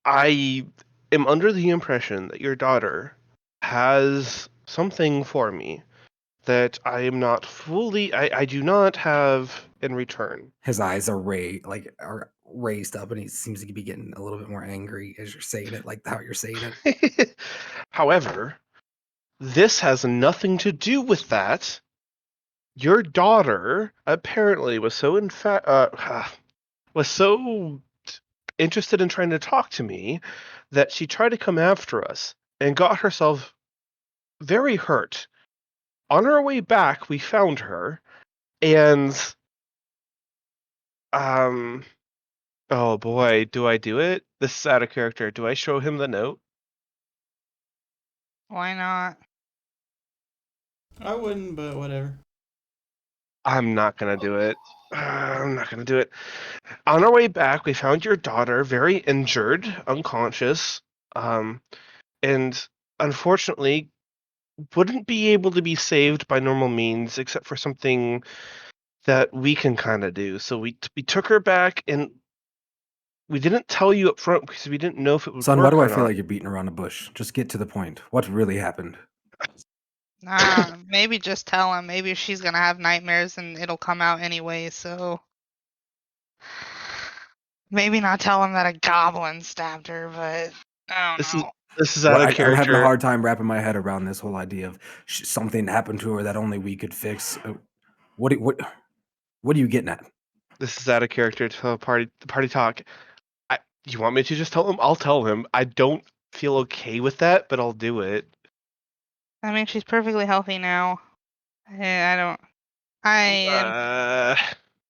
I am under the impression that your daughter has something for me that I am not fully. I do not have in return. His eyes are raised up, and he seems to be getting a little bit more angry as you're saying it, like how you're saying it. However, this has nothing to do with that. Your daughter apparently was so interested in trying to talk to me that she tried to come after us and got herself very hurt. On our way back, we found her, and oh boy, do I do it? This is out of character. Do I show him the note? Why not? I wouldn't, but whatever. I'm not gonna do it. I'm not gonna do it. On our way back, we found your daughter very injured, unconscious, and unfortunately wouldn't be able to be saved by normal means except for something that we can kind of do. So we took her back, and we didn't tell you up front because we didn't know if it would Son, work why do or I feel not. like you're beating around the bush? Just get to the point. What really happened? Maybe just tell him. Maybe she's gonna have nightmares and it'll come out anyway, so. Maybe not tell him that a goblin stabbed her, but I don't know. This is out of I'm having a character. hard time wrapping my head around this whole idea of something happened to her that only we could fix. What are you getting at? This is out of character to the party talk. You want me to just tell him? I'll tell him. I don't feel okay with that, but I'll do it. I mean, she's perfectly healthy now. I don't. I am.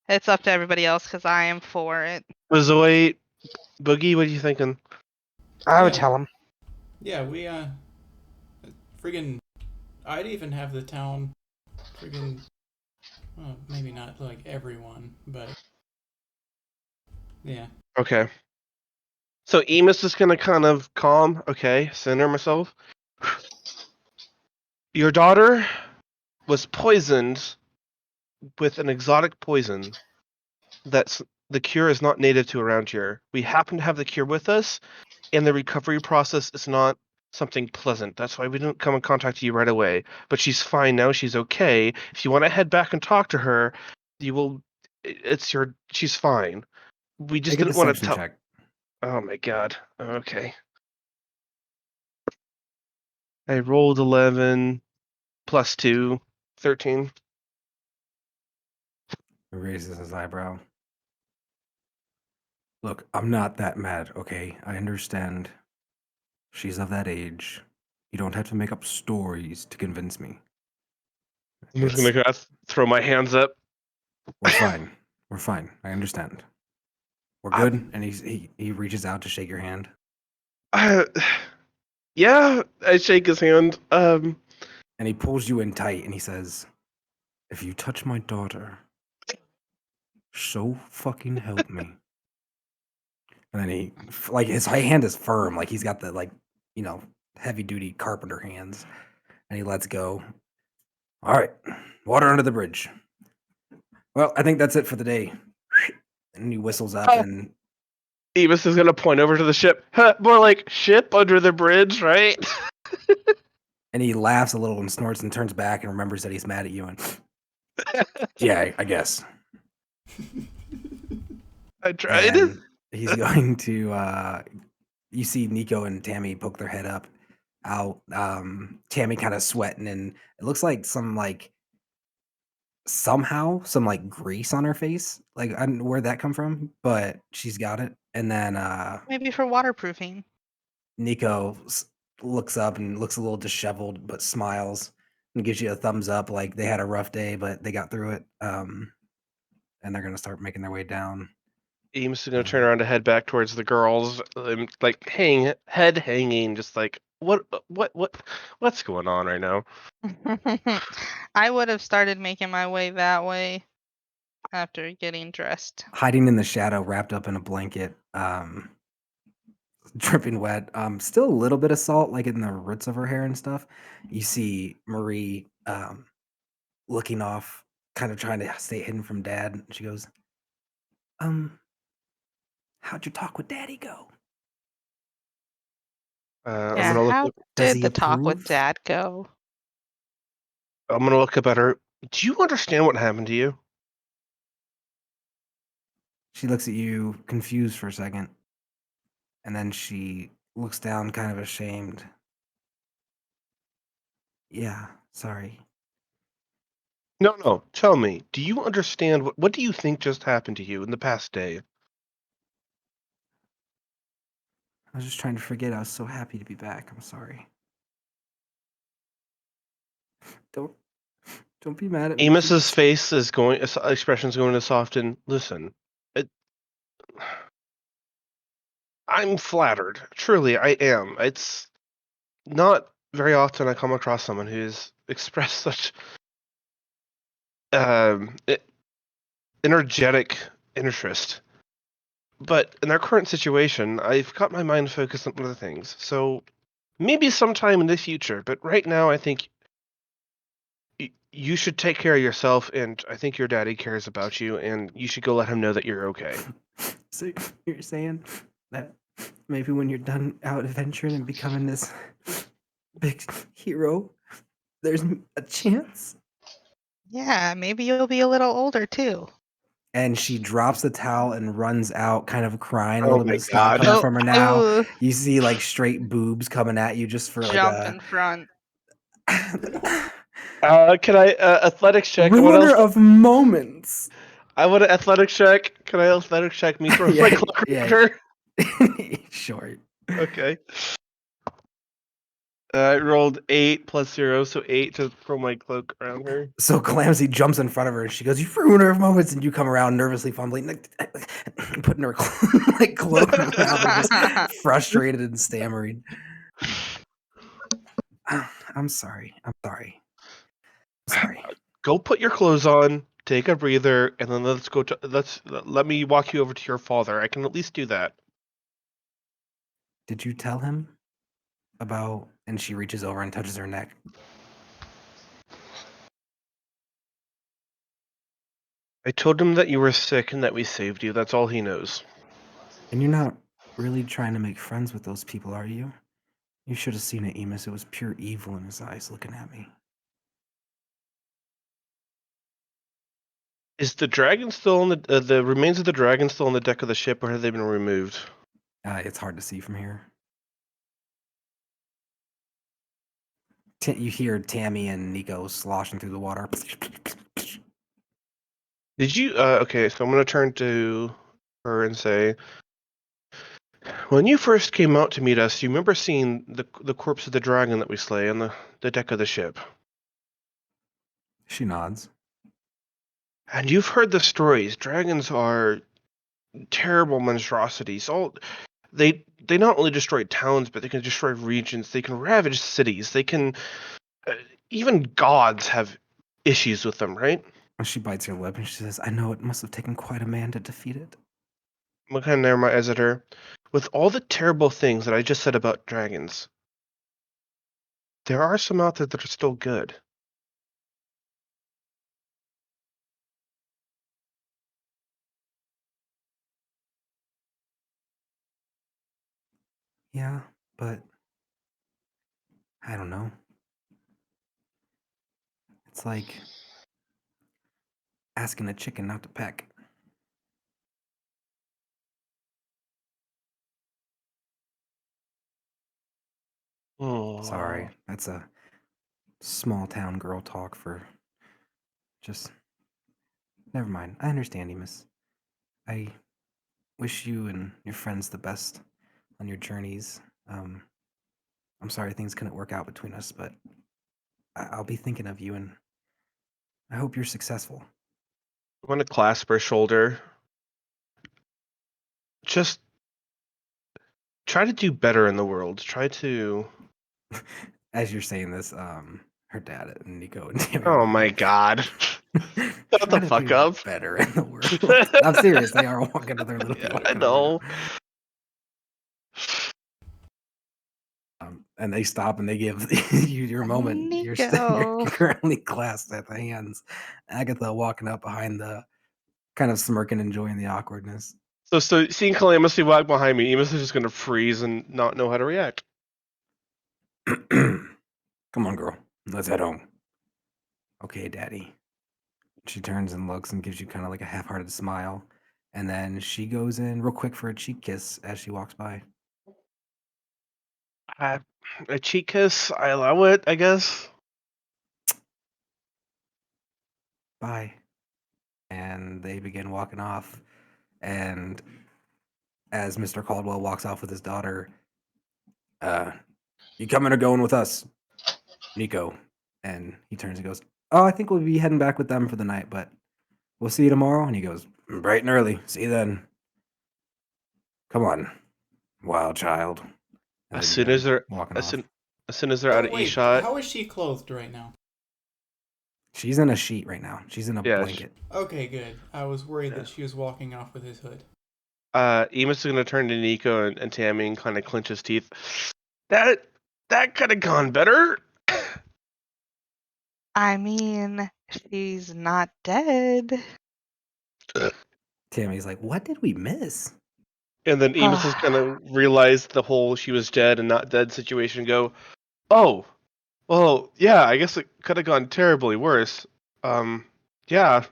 It's up to everybody else because I am for it. Zoe, Boogie, what are you thinking? I would tell him. Yeah, we friggin' I'd even have the town friggin', well, maybe not like everyone, but yeah. Okay. So Emus is gonna kind of calm, center myself. Your daughter was poisoned with an exotic poison that's the cure is not native to around here. We happen to have the cure with us, and the recovery process is not something pleasant. That's why we didn't come in contact with you right away. But she's fine now. She's okay. If you want to head back and talk to her, you will. She's fine. We just Make a didn't want to deception tell. check. Oh my god. Okay. I rolled 11 plus 2, 13. He raises his eyebrow. Look, I'm not that mad, okay? I understand. She's of that age. You don't have to make up stories to convince me. I'm just gonna throw my hands up. We're fine. We're fine. I understand. We're good. And he reaches out to shake your hand. Yeah, I shake his hand. And he pulls you in tight and he says, "If you touch my daughter, so fucking help me." And then he, like, his hand is firm, like he's got the, like, you know, heavy duty carpenter hands, and he lets go. All right, water under the bridge. Well, I think that's it for the day. And he whistles up, and Emus is gonna point over to the ship. More like ship under the bridge, right? and he laughs a little and snorts and turns back and remembers that he's mad at you. And yeah, I guess. I tried. And he's going to. You see Nico and Tammy poke their head up, out. Tammy kind of sweating, and it looks like some grease on her face. Like, I don't know where that come from, but she's got it. And then Maybe for waterproofing. Nico looks up and looks a little disheveled, but smiles and gives you a thumbs up, like they had a rough day, but they got through it. And they're gonna start making their way down. Eames is gonna turn around to head back towards the girls, like head hanging, just like what's going on right now? I would have started making my way that way after getting dressed. Hiding in the shadow, wrapped up in a blanket, dripping wet. Still a little bit of salt, like in the roots of her hair and stuff. You see Marie looking off, kind of trying to stay hidden from Dad. She goes, how'd your talk with Daddy go? I'm Yeah, gonna look. how Does did he the talk with approve? Dad go? I'm gonna look up at her. Do you understand what happened to you? She looks at you, confused for a second, and then she looks down, kind of ashamed. Yeah, sorry. No. Tell me. Do you understand what do you think just happened to you in the past day? I was just trying to forget. I was so happy to be back. I'm sorry. Don't be mad at me. Amos's face is going. Expression's going to soften. Listen, I'm flattered. Truly, I am. It's not very often I come across someone who's expressed such energetic interest. But in our current situation, I've got my mind focused on other things. So maybe sometime in the future. But right now, I think you should take care of yourself, and I think your daddy cares about you, and you should go let him know that you're okay. So you're saying that maybe when you're done out adventuring and becoming this big hero, there's a chance? Yeah, maybe you'll be a little older too. And she drops the towel and runs out, kind of crying, a Oh little my bit of snot God. coming from her now. Oh, You see, like, straight boobs coming at you just for, like, jump a... in front. Can I athletics check? Ruiner of moments! I want an athletics check. Can I athletics check me throw my cloak around her? Sure. Okay. I rolled 8 plus 0, so 8 to throw my cloak around her. So Calamity jumps in front of her and she goes, "You ruiner of moments!" And you come around nervously fumbling, like, putting her cloak around her, just frustrated and stammering. I'm sorry. Go put your clothes on, take a breather, and then let me walk you over to your father. I can at least do that. Did you tell him about? And she reaches over and touches her neck. I told him that you were sick and that we saved you. That's all he knows. And you're not really trying to make friends with those people, are you? You should have seen it, Emus. It was pure evil in his eyes looking at me. Is the dragon still on the remains of the dragon still on the deck of the ship, or have they been removed? It's hard to see from here. You hear Tammy and Nico sloshing through the water. Did you? Okay, so I'm gonna turn to her and say, when you first came out to meet us, you remember seeing the corpse of the dragon that we slay on the deck of the ship? She nods. And you've heard the stories. Dragons are terrible monstrosities. They not only destroy towns, but they can destroy regions. They can ravage cities. They can even gods have issues with them, right? She bites her lip and she says, I know it must have taken quite a man to defeat it. I'm kind of near my eyes at her. With all the terrible things that I just said about dragons, there are some out there that are still good. Yeah, but I don't know. It's like asking a chicken not to peck. Sorry, that's a small town girl talk for just... Never mind. I understand, Emus. I wish you and your friends the best on your journeys. I'm sorry things couldn't work out between us, but I'll be thinking of you, and I hope you're successful. I want to clasp her shoulder. Just try to do better in the world. Try to... As you're saying this, her dad and Nico and Tammy. Oh my god. Shut the fuck up. Better in the world. I'm serious. They are walking to their little. Yeah, I know. And they stop and they give you your moment. You're currently clasped at the hands. Agatha walking up behind the, kind of smirking, enjoying the awkwardness. So seeing Calamity walk behind me, Emus is just gonna freeze and not know how to react. Come on, girl. Let's head home. Okay, Daddy. She turns and looks and gives you kind of like a half-hearted smile. And then she goes in real quick for a cheek kiss as she walks by. A cheek kiss, I allow it, I guess. Bye. And they begin walking off. And as Mr. Caldwell walks off with his daughter, you coming or going with us? Nico. And he turns and goes, oh, I think we'll be heading back with them for the night, but we'll see you tomorrow. And he goes, bright and early. See you then. Come on, wild child. And As soon as they're out of earshot. How is she clothed right now? She's in a sheet right now. She's in a blanket. Okay, good. I was worried that she was walking off with his hood. Emus is gonna turn to Nico and Tammy and kind of clench his teeth. That could have gone better. I mean, she's not dead. Tammy's like, what did we miss? And then Emus is gonna realize the whole she was dead and not dead situation and go, oh, well, yeah, I guess it could have gone terribly worse. Yeah,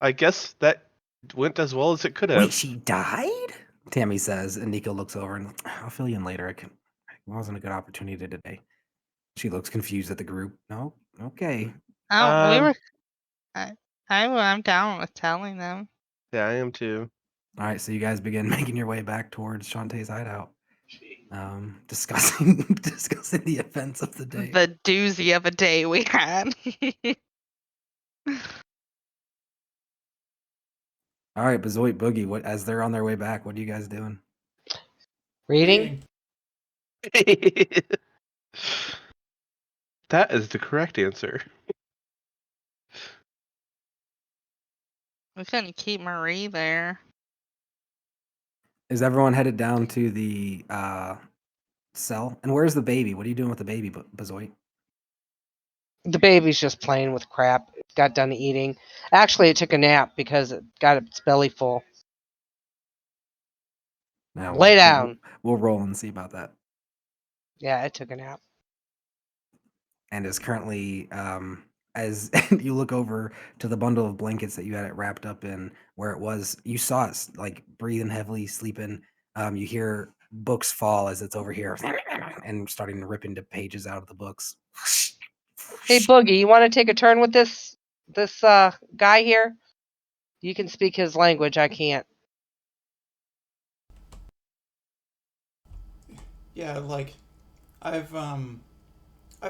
I guess that went as well as it could have. Wait, she died? Tammy says, and Nico looks over and I'll fill you in later. It wasn't a good opportunity today. She looks confused at the group. No, okay. Oh, I'm down with telling them. Yeah, I am too. All right, so you guys begin making your way back towards Shantae's hideout. Discussing the events of the day. The doozy of a day we had. All right, Bezoit Boogie, as they're on their way back, what are you guys doing? Reading? That is the correct answer. We couldn't keep Marie there. Is everyone headed down to the cell? And where's the baby? What are you doing with the baby, Bezoit? The baby's just playing with crap. got done eating. Actually, it took a nap because it got its belly full. Now Lay down. We'll roll and see about that. Yeah, it took a nap. And is currently, as you look over to the bundle of blankets that you had it wrapped up in, where it was, you saw it like breathing heavily, sleeping. You hear books fall as it's over here and starting to rip into pages out of the books. Hey, Boogie, you want to take a turn with this guy here? You can speak his language. I can't. Yeah, like I've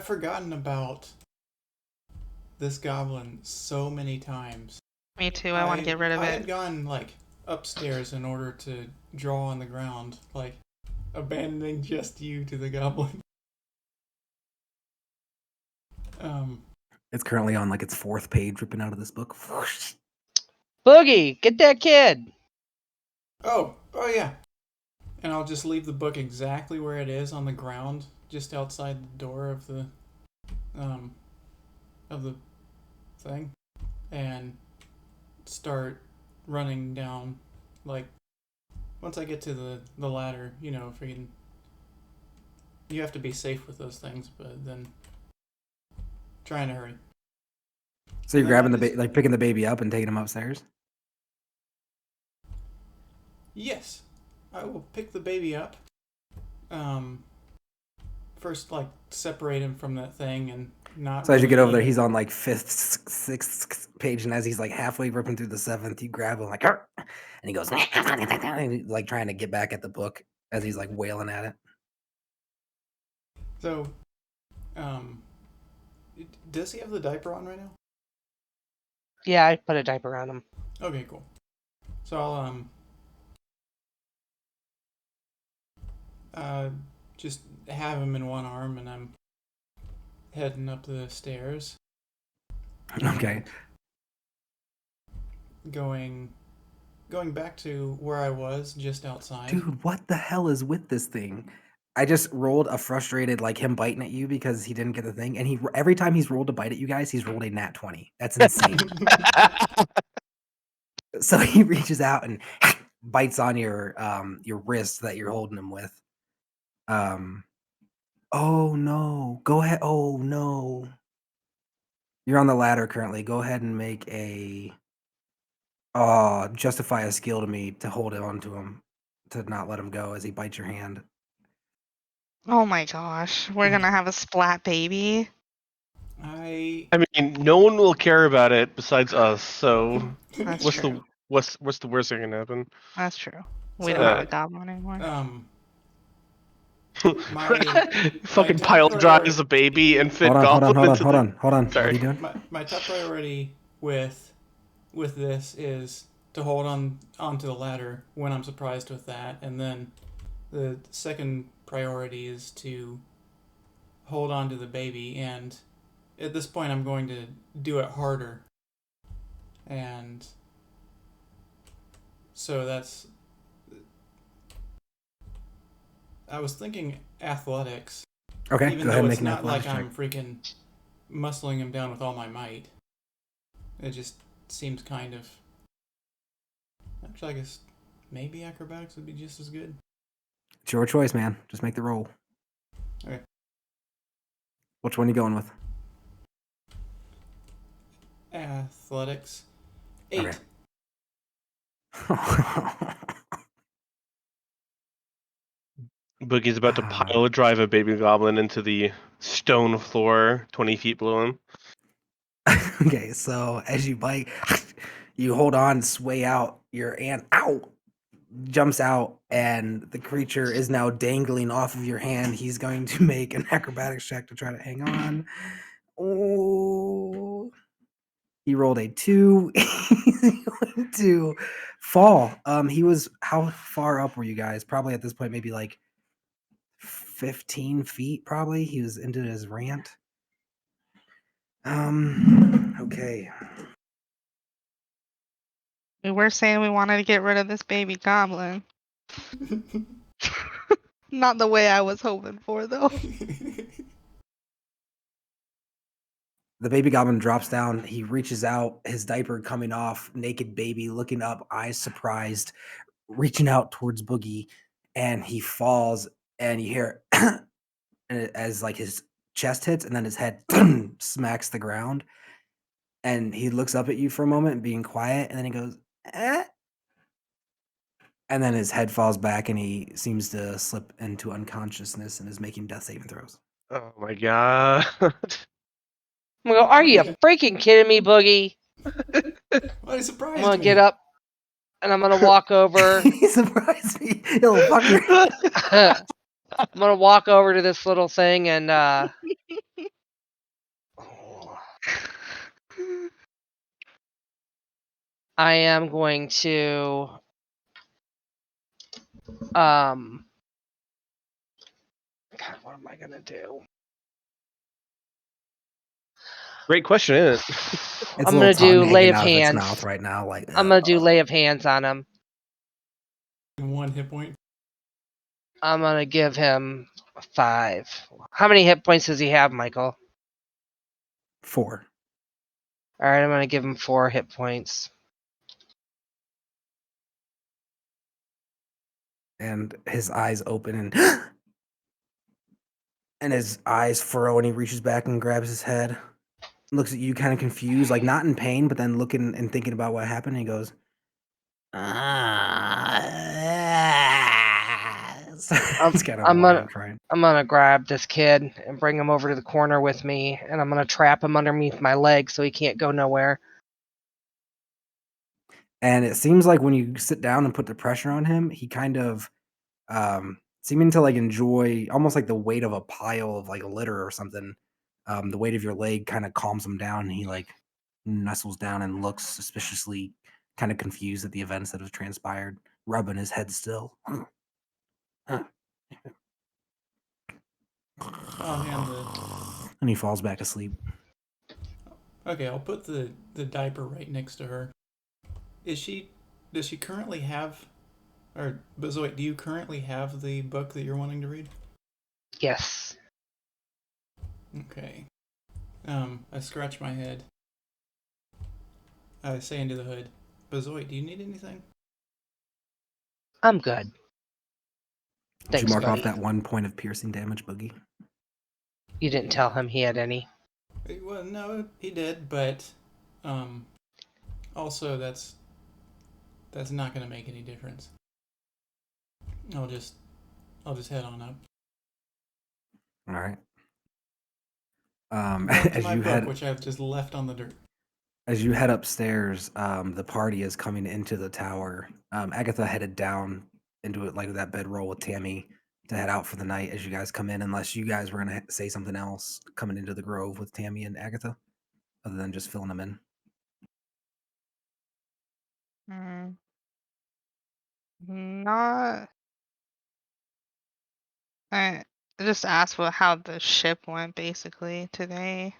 forgotten about this goblin so many times. Me too. I want to get rid of I it. had gone like upstairs in order to draw on the ground, like abandoning just you to the goblin. It's currently on like its 4th page ripping out of this book. Boogie, get that kid. Oh yeah. And I'll just leave the book exactly where it is on the ground, just outside the door of the thing, and start running down. Like once I get to the ladder, freaking. You have to be safe with those things, but then trying to hurry. So you're grabbing like picking the baby up and taking him upstairs? Yes, I will pick the baby up. First, like separate him from that thing and not. So as you get over there, he's on like 5th, 6th page, and as he's like halfway ripping through the 7th, you grab him like, and he goes, and he's like trying to get back at the book as he's like wailing at it. So, does he have the diaper on right now? Yeah, I put a diaper on him. Okay, cool. So I'll just have him in one arm, and I'm heading up the stairs. Okay. Going back to where I was, just outside. Dude, what the hell is with this thing? I just rolled a frustrated, like him biting at you because he didn't get the thing, and every time he's rolled to bite at you guys, he's rolled a nat 20. That's insane. So he reaches out and bites on your wrist that you're holding him with. Oh no. Go ahead. Oh no. You're on the ladder currently. Go ahead and make a justify a skill to me to hold on to him, to not let him go as he bites your hand. Oh my gosh, we're gonna have a splat baby. I mean, no one will care about it besides us. So That's what's true. what's the worst that can happen? That's true. We So, don't have a goblin anymore. Fucking pile drives a baby and fit goblin into the. Hold on. Sorry. What are you doing? My top priority with this is to hold onto the ladder when I'm surprised with that, and then the second priority is to hold on to the baby, and at this point I'm going to do it harder. And so that's, I was thinking athletics. Okay, even go ahead though and it's make an not like athletics check. I'm freaking muscling him down with all my might. It just seems kind of. Actually, I guess maybe acrobatics would be just as good. It's your choice, man. Just make the roll. Okay. Which one are you going with? Athletics. 8. Okay. Boogie's about to pile drive a baby goblin into the stone floor 20 feet below him. Okay, so as you bite, you hold on, sway out, your ant, jumps out, and the creature is now dangling off of your hand. He's going to make an acrobatics check to try to hang on. Oh, he rolled a 2. He's going to fall. He was, how far up were you guys? Probably at this point, maybe like 15 feet, probably. He was into his rant. Okay. We were saying we wanted to get rid of this baby goblin. Not the way I was hoping for, though. The baby goblin drops down. He reaches out, his diaper coming off, naked baby looking up, eyes surprised, reaching out towards Boogie, and he falls. And you hear as like his chest hits, and then his head smacks the ground. And he looks up at you for a moment, being quiet, and then he goes, eh. And then his head falls back, and he seems to slip into unconsciousness and is making death saving throws. Oh my god. I'm gonna go, are you freaking kidding me, Boogie? Why surprised I'm gonna me? get up and I'm gonna walk over. He surprised me, you little fucker. I'm gonna walk over to this little thing and I am going to God, what am I gonna do? Great question, isn't it? It's I'm a gonna little tongue do lay hanging of out of its hands. mouth right now. Like I'm gonna do lay of hands on him. 1 hit point. I'm gonna give him 5. How many hit points does he have, Michael? 4. All right, I'm gonna give him 4 hit points. And his eyes open and his eyes furrow, and he reaches back and grabs his head, looks at you kind of confused, like not in pain, but then looking and thinking about what happened. And he goes, it's kind of whine and crying. I'm gonna grab this kid and bring him over to the corner with me, and I'm gonna trap him underneath my leg so he can't go nowhere. And it seems like when you sit down and put the pressure on him, he kind of seeming to like enjoy almost like the weight of a pile of like a litter or something. The weight of your leg kind of calms him down, and he like nestles down and looks suspiciously kind of confused at the events that have transpired, rubbing his head still. I'll hand the. And he falls back asleep. Okay, I'll put the diaper right next to her. Does she currently have, but Zoe, do you currently have the book that you're wanting to read? Yes. Okay. I scratch my head. I say into the hood, but Zoe, do you need anything? I'm good. Did you Thanks, mark buddy. off that 1 point of piercing damage, Boogie? You didn't tell him he had any. Well, no, he did, but also that's not going to make any difference. I'll just head on up. All right. To as my you book, head, which I've just left on the dirt. as you head upstairs, the party is coming into the tower. Agatha headed down into it like that bedroll with Tammy to head out for the night as you guys come in, unless you guys were going to say something else coming into the grove with Tammy and Agatha, other than just filling them in. Not. I just asked how the ship went basically today.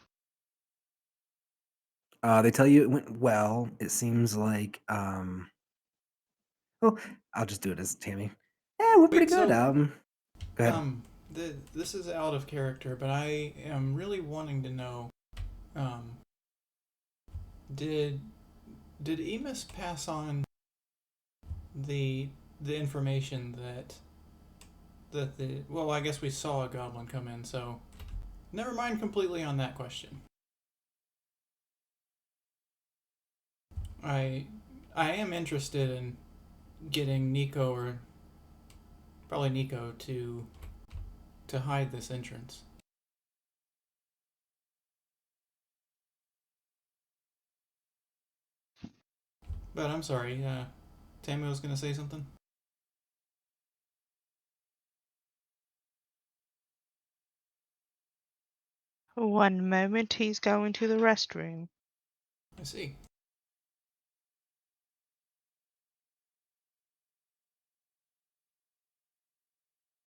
They tell you it went well. It seems like, well, I'll just do it as Tammy. Yeah, it went pretty good. So, Go ahead. This is out of character, but I am really wanting to know, did Emus pass on the information that the well, I guess we saw a goblin come in, so never mind completely on that question. I am interested in getting Nico, or probably Nico, to hide this entrance. But I'm sorry, Tammy was gonna say something? 1 moment, he's going to the restroom. I see.